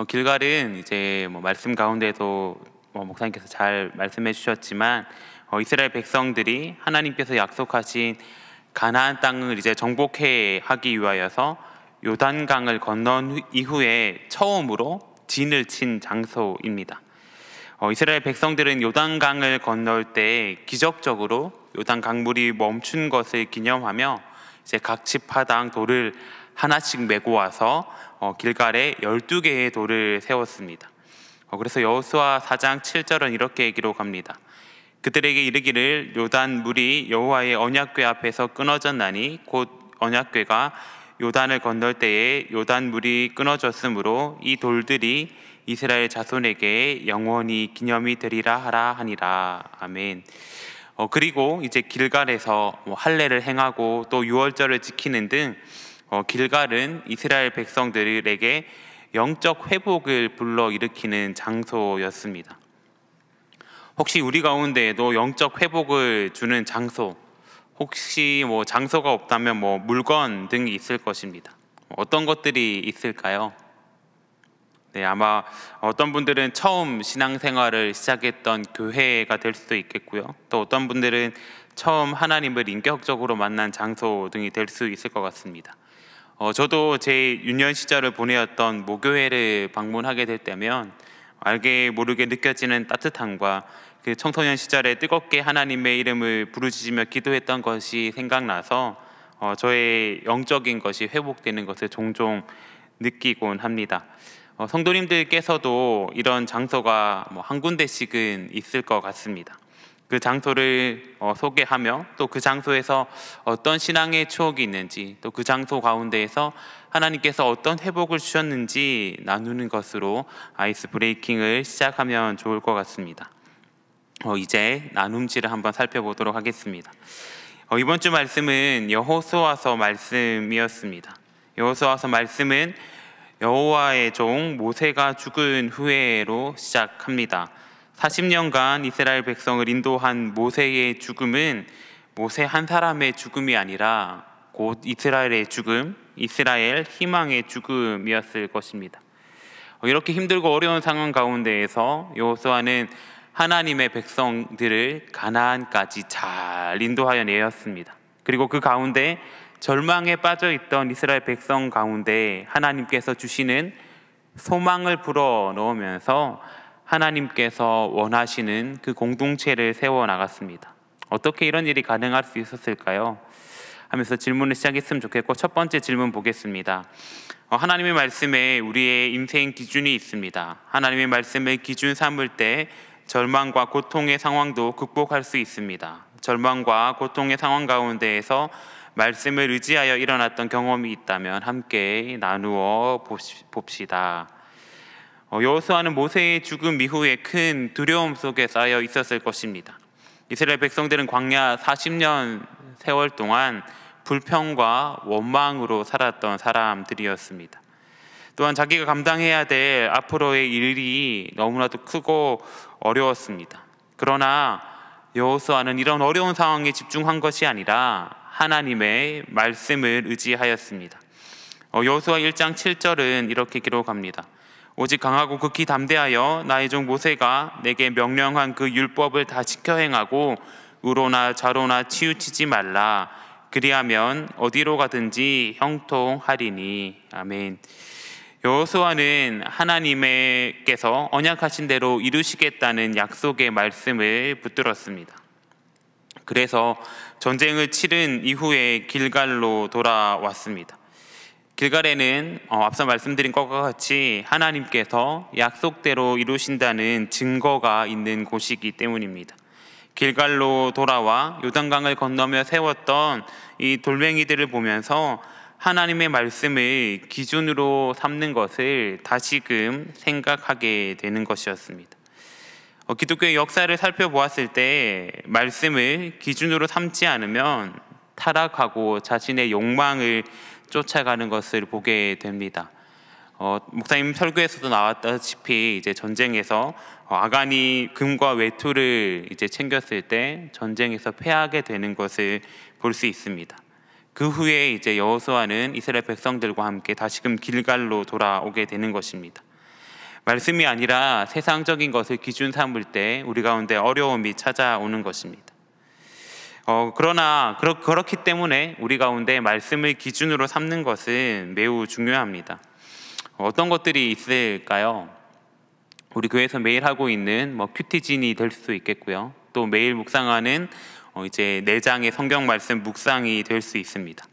길갈은 이제 말씀 가운데도 목사님께서 잘 말씀해 주셨지만 이스라엘 백성들이 하나님께서 약속하신 가나안 땅을 이제 정복해 하기 위하여서 요단강을 건넌 이후에 처음으로 진을 친 장소입니다. 이스라엘 백성들은 요단강을 건널 때 기적적으로 요단 강물이 멈춘 것을 기념하며 이제 각 지파당 돌을 하나씩 메고 와서 길갈에 12개의 돌을 세웠습니다. 그래서 여호수아 4장 7절은 이렇게 기록합니다. 그들에게 이르기를 요단 물이 여호와의 언약궤 앞에서 끊어졌나니 곧 언약궤가 요단을 건널 때에 요단 물이 끊어졌으므로 이 돌들이 이스라엘 자손에게 영원히 기념이 되리라 하라 하니라. 아멘. 그리고 이제 길갈에서 할례를 행하고 또 유월절을 지키는 등 길갈은 이스라엘 백성들에게 영적 회복을 불러일으키는 장소였습니다. 혹시 우리 가운데에도 영적 회복을 주는 장소 혹시 뭐 장소가 없다면 뭐 물건 등이 있을 것입니다. 어떤 것들이 있을까요? 네, 아마 어떤 분들은 처음 신앙생활을 시작했던 교회가 될 수도 있겠고요. 또 어떤 분들은 처음 하나님을 인격적으로 만난 장소 등이 될 수 있을 것 같습니다. 저도 제 유년 시절을 보내었던 모교회를 방문하게 될 때면 알게 모르게 느껴지는 따뜻함과 그 청소년 시절에 뜨겁게 하나님의 이름을 부르짖으며 기도했던 것이 생각나서 저의 영적인 것이 회복되는 것을 종종 느끼곤 합니다. 성도님들께서도 이런 장소가 한 군데씩은 있을 것 같습니다. 그 장소를 소개하며 또 그 장소에서 어떤 신앙의 추억이 있는지, 또 그 장소 가운데에서 하나님께서 어떤 회복을 주셨는지 나누는 것으로 아이스 브레이킹을 시작하면 좋을 것 같습니다. 이제 나눔지를 한번 살펴보도록 하겠습니다. 이번 주 말씀은 여호수아서 말씀이었습니다. 여호수아서 말씀은 여호와의 종 모세가 죽은 후에로 시작합니다. 40년간 이스라엘 백성을 인도한 모세의 죽음은 모세 한 사람의 죽음이 아니라 곧 이스라엘의 죽음, 이스라엘 희망의 죽음이었을 것입니다. 이렇게 힘들고 어려운 상황 가운데에서 여호수아는 하나님의 백성들을 가나안까지 잘 인도하여 내었습니다. 그리고 그 가운데 절망에 빠져있던 이스라엘 백성 가운데 하나님께서 주시는 소망을 불어넣으면서 하나님께서 원하시는 그 공동체를 세워나갔습니다. 어떻게 이런 일이 가능할 수 있었을까요? 하면서 질문을 시작했으면 좋겠고, 첫 번째 질문 보겠습니다. 하나님의 말씀에 우리의 인생 기준이 있습니다. 하나님의 말씀을 기준 삼을 때 절망과 고통의 상황도 극복할 수 있습니다. 절망과 고통의 상황 가운데에서 말씀을 의지하여 일어났던 경험이 있다면 함께 나누어 봅시다. 여호수아는 모세의 죽음 이후에 큰 두려움 속에 쌓여 있었을 것입니다. 이스라엘 백성들은 광야 40년 세월 동안 불평과 원망으로 살았던 사람들이었습니다. 또한 자기가 감당해야 될 앞으로의 일이 너무나도 크고 어려웠습니다. 그러나 여호수아는 이런 어려운 상황에 집중한 것이 아니라 하나님의 말씀을 의지하였습니다. 여호수아 1장 7절은 이렇게 기록합니다. 오직 강하고 극히 담대하여 나의 종 모세가 내게 명령한 그 율법을 다 지켜 행하고 우로나 좌로나 치우치지 말라. 그리하면 어디로 가든지 형통하리니. 아멘. 여호수아는 하나님께서 언약하신 대로 이루시겠다는 약속의 말씀을 붙들었습니다. 그래서 전쟁을 치른 이후에 길갈로 돌아왔습니다. 길갈에는 앞서 말씀드린 것과 같이 하나님께서 약속대로 이루신다는 증거가 있는 곳이기 때문입니다. 길갈로 돌아와 요단강을 건너며 세웠던 이 돌멩이들을 보면서 하나님의 말씀을 기준으로 삼는 것을 다시금 생각하게 되는 것이었습니다. 기독교의 역사를 살펴보았을 때 말씀을 기준으로 삼지 않으면 타락하고 자신의 욕망을 쫓아가는 것을 보게 됩니다. 목사님 설교에서도 나왔다시피 이제 전쟁에서 아간이 금과 외투를 이제 챙겼을 때 전쟁에서 패하게 되는 것을 볼 수 있습니다. 그 후에 이제 여호수아는 이스라엘 백성들과 함께 다시금 길갈로 돌아오게 되는 것입니다. 말씀이 아니라 세상적인 것을 기준 삼을 때 우리 가운데 어려움이 찾아오는 것입니다. 그러나 그렇기 때문에 우리 가운데 말씀을 기준으로 삼는 것은 매우 중요합니다. 어떤 것들이 있을까요? 우리 교회에서 매일 하고 있는 큐티진이 될 수도 있겠고요. 또 매일 묵상하는 이제 4장의 성경 말씀 묵상이 될 수 있습니다.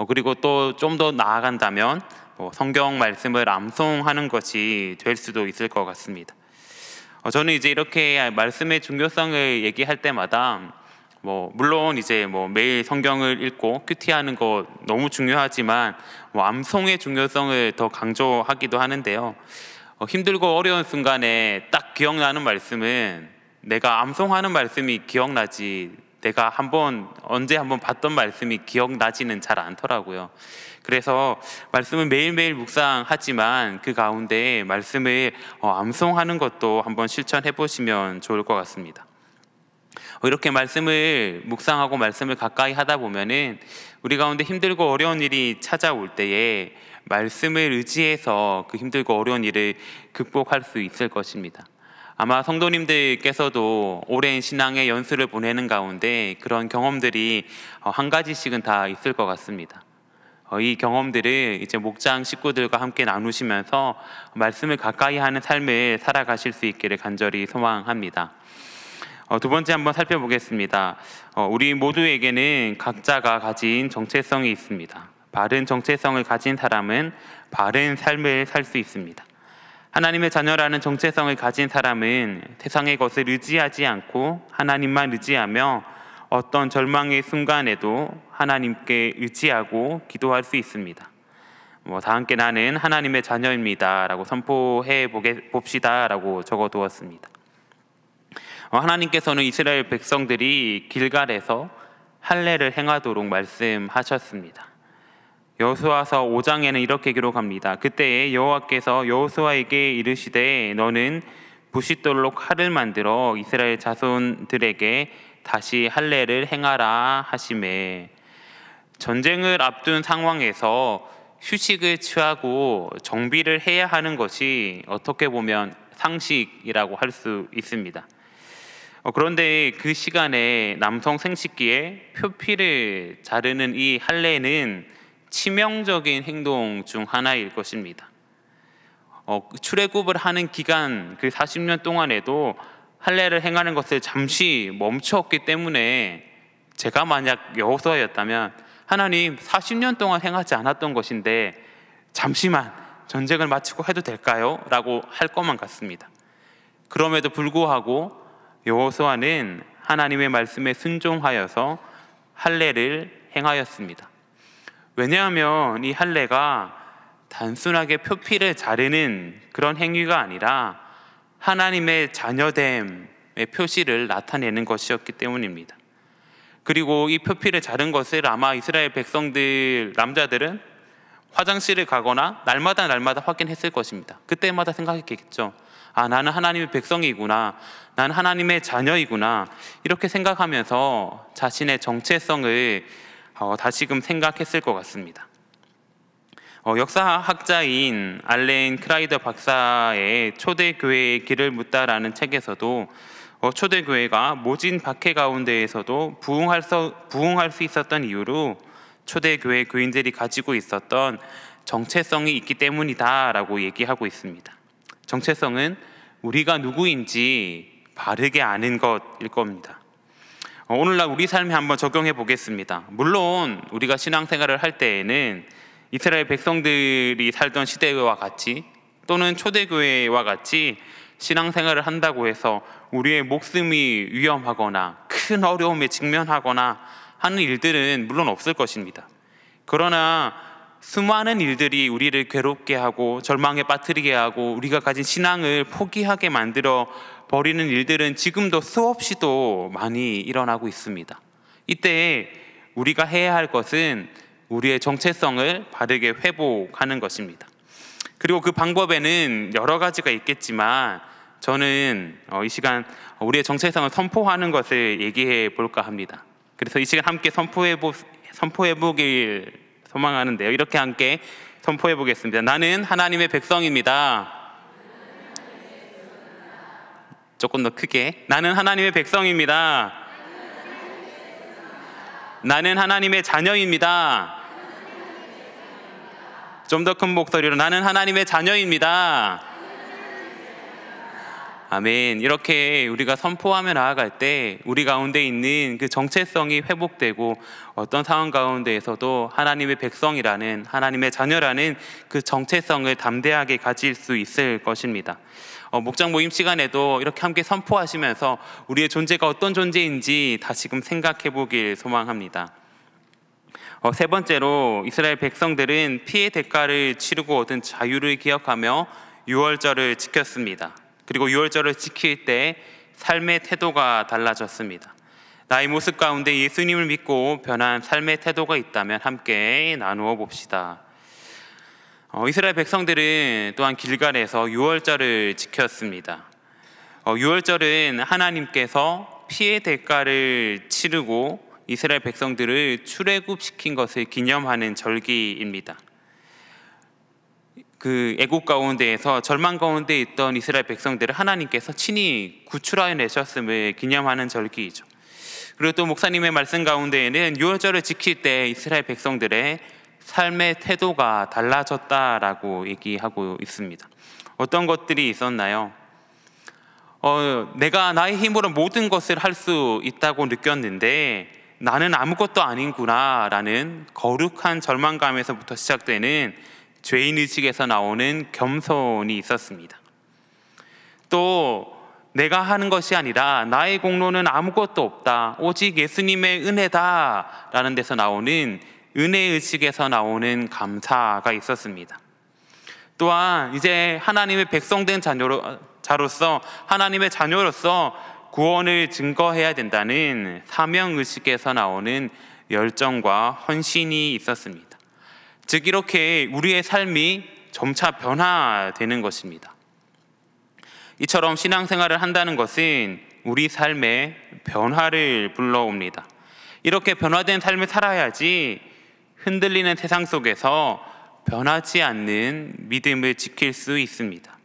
그리고 또 좀 더 나아간다면 성경 말씀을 암송하는 것이 될 수도 있을 것 같습니다. 저는 이제 이렇게 말씀의 중요성을 얘기할 때마다 물론 이제 매일 성경을 읽고 큐티하는 거 너무 중요하지만 암송의 중요성을 더 강조하기도 하는데요. 힘들고 어려운 순간에 딱 기억나는 말씀은 내가 암송하는 말씀이 기억나지, 내가 언제 한번 봤던 말씀이 기억나지는 잘 않더라고요. 그래서 말씀은 매일매일 묵상하지만 그 가운데 말씀을 암송하는 것도 한번 실천해 보시면 좋을 것 같습니다. 이렇게 말씀을 묵상하고 말씀을 가까이 하다 보면은 우리 가운데 힘들고 어려운 일이 찾아올 때에 말씀을 의지해서 그 힘들고 어려운 일을 극복할 수 있을 것입니다. 아마 성도님들께서도 오랜 신앙의 연수를 보내는 가운데 그런 경험들이 한 가지씩은 다 있을 것 같습니다. 이 경험들을 이제 목장 식구들과 함께 나누시면서 말씀을 가까이 하는 삶을 살아가실 수 있기를 간절히 소망합니다. 두 번째 한번 살펴보겠습니다. 우리 모두에게는 각자가 가진 정체성이 있습니다. 바른 정체성을 가진 사람은 바른 삶을 살 수 있습니다. 하나님의 자녀라는 정체성을 가진 사람은 세상의 것을 의지하지 않고 하나님만 의지하며 어떤 절망의 순간에도 하나님께 의지하고 기도할 수 있습니다. 다 함께 나는 하나님의 자녀입니다 라고 선포해 봅시다 라고 적어두었습니다. 하나님께서는 이스라엘 백성들이 길갈에서 할례를 행하도록 말씀하셨습니다. 여호수아서 5장에는 이렇게 기록합니다. 그때에 여호와께서 여호수아에게 이르시되 너는 부싯돌로 칼을 만들어 이스라엘 자손들에게 다시 할례를 행하라 하시매. 전쟁을 앞둔 상황에서 휴식을 취하고 정비를 해야 하는 것이 어떻게 보면 상식이라고 할 수 있습니다. 그런데 그 시간에 남성 생식기에 표피를 자르는 이 할례는 치명적인 행동 중 하나일 것입니다. 출애굽을 하는 기간 그 40년 동안에도 할례를 행하는 것을 잠시 멈췄기 때문에 제가 만약 여호수아였다면 하나님 40년 동안 행하지 않았던 것인데 잠시만 전쟁을 마치고 해도 될까요? 라고 할 것만 같습니다. 그럼에도 불구하고 여호수아는 하나님의 말씀에 순종하여서 할례를 행하였습니다. 왜냐하면 이 할례가 단순하게 표피를 자르는 그런 행위가 아니라 하나님의 자녀됨의 표시를 나타내는 것이었기 때문입니다. 그리고 이 표피를 자른 것을 아마 이스라엘 백성들 남자들은 화장실을 가거나 날마다 확인했을 것입니다. 그때마다 생각했겠죠. 나는 하나님의 백성이구나, 나는 하나님의 자녀이구나, 이렇게 생각하면서 자신의 정체성을 다시금 생각했을 것 같습니다. 역사학자인 알렌 크라이더 박사의 초대교회의 길을 묻다라는 책에서도 초대교회가 모진 박해 가운데에서도 부흥할 수 있었던 이유로 초대교회 교인들이 가지고 있었던 정체성이 있기 때문이다 라고 얘기하고 있습니다. 정체성은 우리가 누구인지 바르게 아는 것일 겁니다. 오늘날 우리 삶에 한번 적용해 보겠습니다. 물론 우리가 신앙생활을 할 때에는 이스라엘 백성들이 살던 시대와 같이 또는 초대교회와 같이 신앙생활을 한다고 해서 우리의 목숨이 위험하거나 큰 어려움에 직면하거나 하는 일들은 물론 없을 것입니다. 그러나 수많은 일들이 우리를 괴롭게 하고 절망에 빠뜨리게 하고 우리가 가진 신앙을 포기하게 만들어 버리는 일들은 지금도 수없이도 많이 일어나고 있습니다. 이때 우리가 해야 할 것은 우리의 정체성을 바르게 회복하는 것입니다. 그리고 그 방법에는 여러 가지가 있겠지만 저는 이 시간 우리의 정체성을 선포하는 것을 얘기해 볼까 합니다. 그래서 이 시간 함께 선포해 보길 소망하는데요. 이렇게 함께 선포해 보겠습니다. 나는 하나님의 백성입니다. 조금 더 크게. 나는 하나님의 백성입니다. 나는 하나님의 자녀입니다. 좀 더 큰 목소리로 나는 하나님의 자녀입니다. 아멘. 이렇게 우리가 선포하며 나아갈 때 우리 가운데 있는 그 정체성이 회복되고 어떤 상황 가운데에서도 하나님의 백성이라는, 하나님의 자녀라는 그 정체성을 담대하게 가질 수 있을 것입니다. 목장 모임 시간에도 이렇게 함께 선포하시면서 우리의 존재가 어떤 존재인지 다시금 생각해 보길 소망합니다. 세 번째로 이스라엘 백성들은 피해 대가를 치르고 얻은 자유를 기억하며 유월절을 지켰습니다. 그리고 유월절을 지킬 때 삶의 태도가 달라졌습니다. 나의 모습 가운데 예수님을 믿고 변한 삶의 태도가 있다면 함께 나누어 봅시다. 이스라엘 백성들은 또한 길갈에서 유월절을 지켰습니다. 유월절은 하나님께서 피해 대가를 치르고 이스라엘 백성들을 출애굽시킨 것을 기념하는 절기입니다. 그 애국 가운데에서 절망 가운데 있던 이스라엘 백성들을 하나님께서 친히 구출하여 내셨음을 기념하는 절기이죠. 그리고 또 목사님의 말씀 가운데에는 유월절을 지킬 때 이스라엘 백성들의 삶의 태도가 달라졌다라고 얘기하고 있습니다. 어떤 것들이 있었나요? 내가 나의 힘으로 모든 것을 할 수 있다고 느꼈는데 나는 아무것도 아닌구나 라는 거룩한 절망감에서부터 시작되는 죄인의식에서 나오는 겸손이 있었습니다. 또 내가 하는 것이 아니라 나의 공로는 아무것도 없다, 오직 예수님의 은혜다 라는 데서 나오는 은혜의식에서 나오는 감사가 있었습니다. 또한 이제 하나님의 백성된 자로서 하나님의 자녀로서 구원을 증거해야 된다는 사명의식에서 나오는 열정과 헌신이 있었습니다. 즉 이렇게 우리의 삶이 점차 변화되는 것입니다. 이처럼 신앙생활을 한다는 것은 우리 삶에 변화를 불러옵니다. 이렇게 변화된 삶을 살아야지 흔들리는 세상 속에서 변하지 않는 믿음을 지킬 수 있습니다.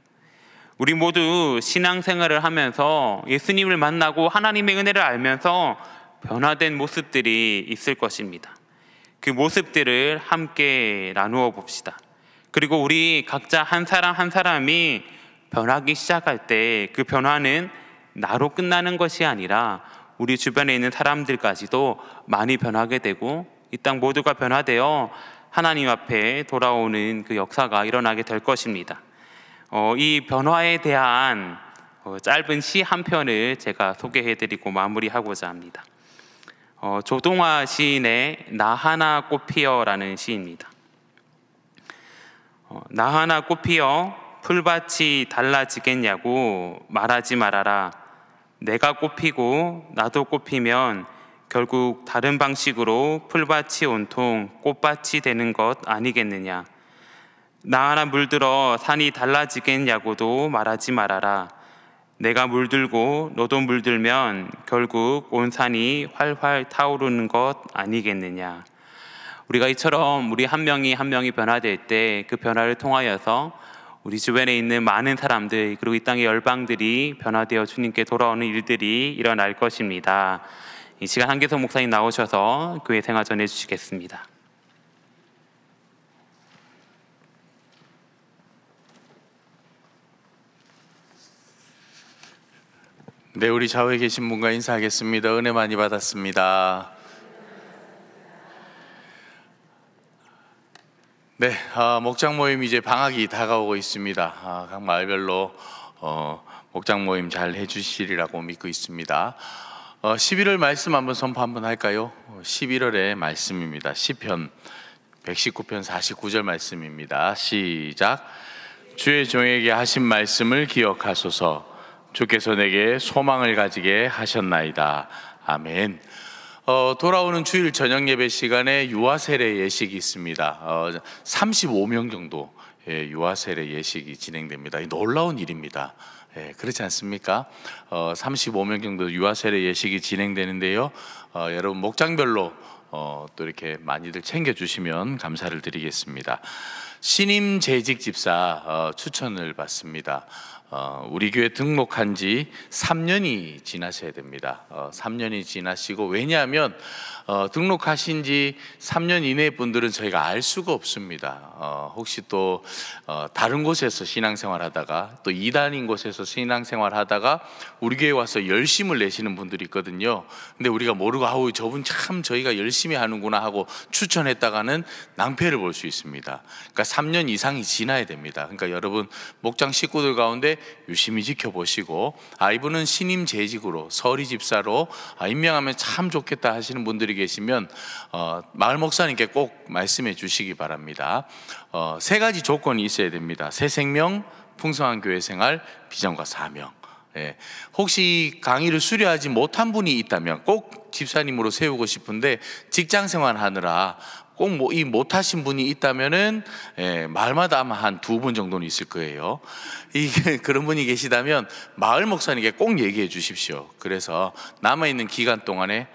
우리 모두 신앙생활을 하면서 예수님을 만나고 하나님의 은혜를 알면서 변화된 모습들이 있을 것입니다. 그 모습들을 함께 나누어 봅시다. 그리고 우리 각자 한 사람 한 사람이 변하기 시작할 때 그 변화는 나로 끝나는 것이 아니라 우리 주변에 있는 사람들까지도 많이 변하게 되고 이 땅 모두가 변화되어 하나님 앞에 돌아오는 그 역사가 일어나게 될 것입니다. 이 변화에 대한 짧은 시 한 편을 제가 소개해드리고 마무리하고자 합니다. 조동화 시인의 나 하나 꽃 피어라는 시입니다. 나 하나 꽃 피어 풀밭이 달라지겠냐고 말하지 말아라. 내가 꽃 피고 나도 꽃 피면 결국 다른 방식으로 풀밭이 온통 꽃밭이 되는 것 아니겠느냐. 나 하나 물들어 산이 달라지겠냐고도 말하지 말아라. 내가 물들고 너도 물들면 결국 온 산이 활활 타오르는 것 아니겠느냐. 우리가 이처럼 우리 한 명이 한 명이 변화될 때 그 변화를 통하여서 우리 주변에 있는 많은 사람들 그리고 이 땅의 열방들이 변화되어 주님께 돌아오는 일들이 일어날 것입니다. 이 시간 한계석 목사님 나오셔서 교회 생활 전해 주시겠습니다. 네, 우리 좌우에 계신 분과 인사하겠습니다. 은혜 많이 받았습니다. 네, 목장 모임 이제 방학이 다가오고 있습니다. 각 마을별로 목장 모임 잘 해주시리라고 믿고 있습니다. 11월 말씀 한번 선포 한번 할까요? 11월의 말씀입니다. 시편 119편 49절 말씀입니다. 시작. 주의 종에게 하신 말씀을 기억하소서. 주께서 내게 소망을 가지게 하셨나이다. 아멘. 돌아오는 주일 저녁 예배 시간에 유아 세례 예식이 있습니다. 35명 정도 유아 세례 예식이 진행됩니다. 놀라운 일입니다. 그렇지 않습니까? 35명 정도 유아 세례 예식이 진행되는데요. 여러분 목장별로 또 이렇게 많이들 챙겨주시면 감사를 드리겠습니다. 신임 재직 집사 추천을 받습니다. 우리 교회 등록한 지 3년이 지나셔야 됩니다. 3년이 지나시고, 왜냐하면 등록하신 지 3년 이내 분들은 저희가 알 수가 없습니다. 혹시 또 다른 곳에서 신앙생활 하다가 또 이단인 곳에서 신앙생활 하다가 우리 교회에 와서 열심을 내시는 분들이 있거든요. 근데 우리가 모르고 아우 저분 참 저희가 열심히 하는구나 하고 추천했다가는 낭패를 볼 수 있습니다. 그러니까 3년 이상이 지나야 됩니다. 그러니까 여러분 목장 식구들 가운데 유심히 지켜보시고, 이분은 신임 재직으로 서리 집사로 임명하면 참 좋겠다 하시는 분들이 계시면 마을 목사님께 꼭 말씀해 주시기 바랍니다. 세 가지 조건이 있어야 됩니다. 새 생명, 풍성한 교회 생활, 비전과 사명. 혹시 강의를 수료하지 못한 분이 있다면 꼭 집사님으로 세우고 싶은데 직장 생활 하느라 꼭 뭐 이 못하신 분이 있다면은 마을마다 아마 한 2분 정도는 있을 거예요. 그런 분이 계시다면 마을 목사님께 꼭 얘기해 주십시오. 그래서 남아있는 기간 동안에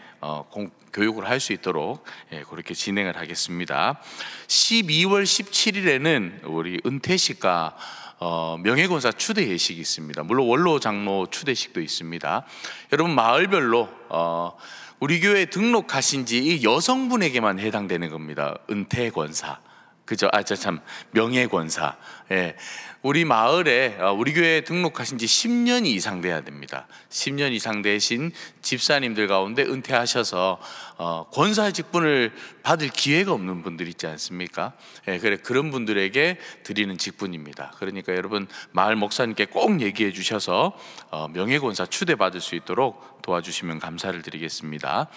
교육을 할 수 있도록 그렇게 진행을 하겠습니다. 12월 17일에는 우리 은퇴식과 명예권사 추대 예식이 있습니다. 물론 원로 장로 추대식도 있습니다. 여러분 마을별로 우리 교회에 등록하신 지 이 여성분에게만 해당되는 겁니다. 은퇴권사, 그죠? 명예권사. 우리 마을에 우리 교회에 등록하신 지 10년이 이상 돼야 됩니다. 10년 이상 되신 집사님들 가운데 은퇴하셔서 권사 직분을 받을 기회가 없는 분들 있지 않습니까? 그런 분들에게 드리는 직분입니다. 그러니까 여러분 마을 목사님께 꼭 얘기해 주셔서 명예권사 추대받을 수 있도록 도와주시면 감사를 드리겠습니다.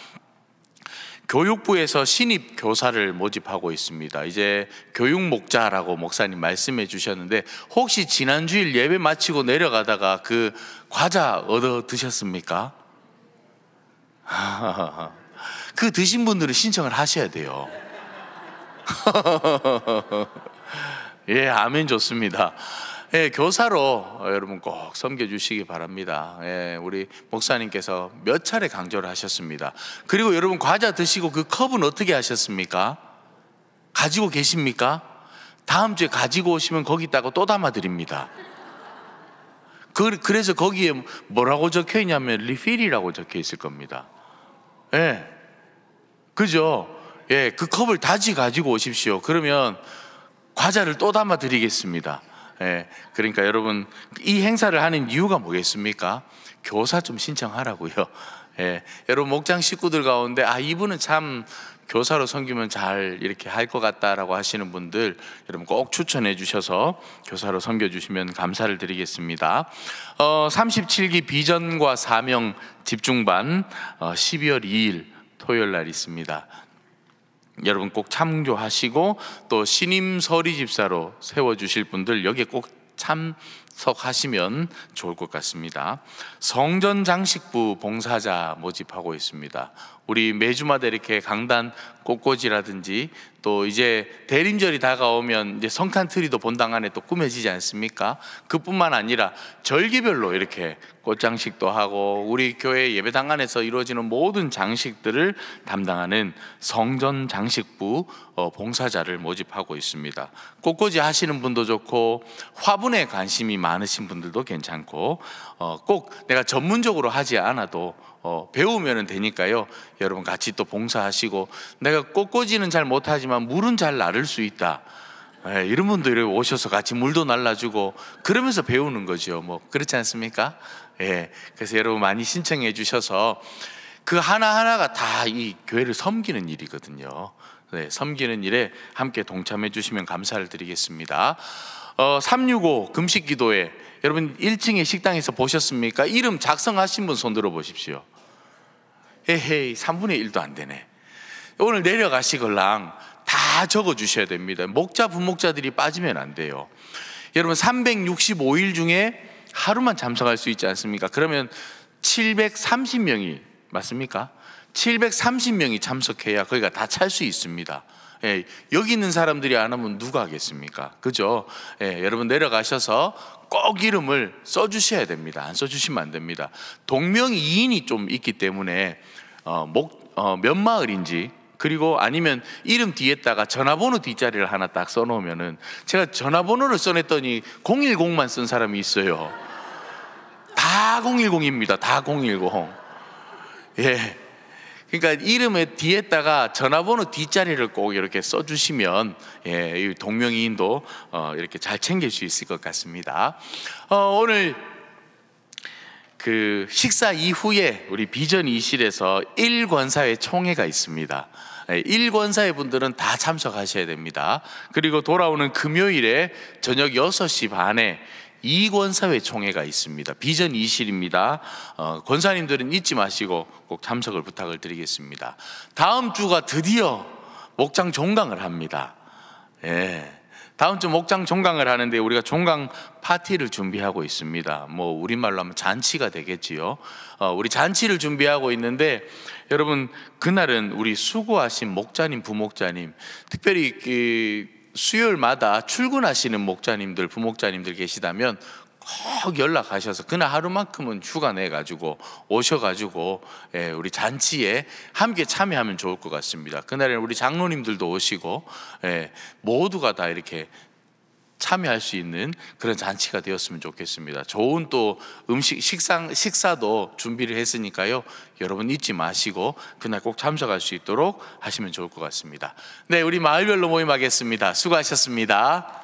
교육부에서 신입 교사를 모집하고 있습니다. 이제 교육목자라고 목사님 말씀해 주셨는데 혹시 지난주일 예배 마치고 내려가다가 그 과자 얻어 드셨습니까? 그 드신 분들은 신청을 하셔야 돼요. 예, 아멘. 좋습니다. 교사로 여러분 꼭 섬겨주시기 바랍니다. 우리 목사님께서 몇 차례 강조를 하셨습니다. 그리고 여러분 과자 드시고 그 컵은 어떻게 하셨습니까? 가지고 계십니까? 다음 주에 가지고 오시면 거기다가 또 담아 드립니다. 그래서 거기에 뭐라고 적혀 있냐면 리필이라고 적혀 있을 겁니다. 그죠? 그 컵을 다시 가지고 오십시오. 그러면 과자를 또 담아 드리겠습니다. 그러니까 여러분 이 행사를 하는 이유가 뭐겠습니까? 교사 좀 신청하라고요. 여러분 목장 식구들 가운데 이분은 참 교사로 섬기면 잘 이렇게 할 것 같다라고 하시는 분들 여러분 꼭 추천해 주셔서 교사로 섬겨주시면 감사를 드리겠습니다. 37기 비전과 사명 집중반 12월 2일 토요일 날 있습니다. 여러분 꼭 참조하시고 또 신임 서리 집사로 세워주실 분들 여기에 꼭 참석하시면 좋을 것 같습니다. 성전 장식부 봉사자 모집하고 있습니다. 우리 매주마다 이렇게 강단 꽃꽂이라든지 또 이제 대림절이 다가오면 이제 성탄 트리도 본당 안에 또 꾸며지지 않습니까? 그뿐만 아니라 절기별로 이렇게 꽃장식도 하고 우리 교회 예배당 안에서 이루어지는 모든 장식들을 담당하는 성전 장식부 봉사자를 모집하고 있습니다. 꽃꽂이 하시는 분도 좋고 화분에 관심이 많으신 분들도 괜찮고 꼭 내가 전문적으로 하지 않아도 배우면 되니까요. 여러분 같이 또 봉사하시고 내가 꽃꽂이는 잘 못하지만 물은 잘 나를 수 있다. 이런 분들이 오셔서 같이 물도 날라주고 그러면서 배우는 거죠. 뭐 그렇지 않습니까? 그래서 여러분 많이 신청해 주셔서 그 하나하나가 다 이 교회를 섬기는 일이거든요. 섬기는 일에 함께 동참해 주시면 감사를 드리겠습니다. 365 금식 기도회 여러분 1층의 식당에서 보셨습니까? 이름 작성하신 분 손 들어 보십시오. 에헤이 3분의 1도 안 되네. 오늘 내려가시걸랑 다 적어 주셔야 됩니다. 목자 부목자들이 빠지면 안 돼요. 여러분 365일 중에 하루만 참석할 수 있지 않습니까? 그러면 730명이 맞습니까? 730명이 참석해야 거기가 다 찰 수 있습니다. 여기 있는 사람들이 안 하면 누가 하겠습니까? 그죠? 여러분 내려가셔서 꼭 이름을 써주셔야 됩니다. 안 써주시면 안 됩니다. 동명이인이 좀 있기 때문에 몇 마을인지 그리고 아니면 이름 뒤에다가 전화번호 뒷자리를 하나 딱 써놓으면은 제가 전화번호를 써냈더니 010만 쓴 사람이 있어요. 다 010입니다. 다 010. 그러니까 이름의 뒤에다가 전화번호 뒷자리를 꼭 이렇게 써주시면 이 동명이인도 이렇게 잘 챙길 수 있을 것 같습니다. 오늘 그 식사 이후에 우리 비전 2실에서 1권사회 총회가 있습니다. 1권사회 분들은 다 참석하셔야 됩니다. 그리고 돌아오는 금요일에 저녁 6시 반에 2권사회 총회가 있습니다. 비전 2실입니다. 권사님들은 잊지 마시고 꼭 참석을 부탁을 드리겠습니다. 다음 주가 드디어 목장 종강을 합니다. 다음 주 목장 종강을 하는데 우리가 종강 파티를 준비하고 있습니다. 뭐 우리말로 하면 잔치가 되겠지요. 우리 잔치를 준비하고 있는데 여러분 그날은 우리 수고하신 목자님, 부목자님, 특별히 수요일마다 출근하시는 목자님들, 부목자님들 계시다면 꼭 연락하셔서 그날 하루만큼은 휴가 내가지고 오셔가지고 우리 잔치에 함께 참여하면 좋을 것 같습니다. 그날에는 우리 장로님들도 오시고 모두가 다 이렇게 참여할 수 있는 그런 잔치가 되었으면 좋겠습니다. 좋은 또 식사도 준비를 했으니까요. 여러분 잊지 마시고 그날 꼭 참석할 수 있도록 하시면 좋을 것 같습니다. 네, 우리 마을별로 모임하겠습니다. 수고하셨습니다.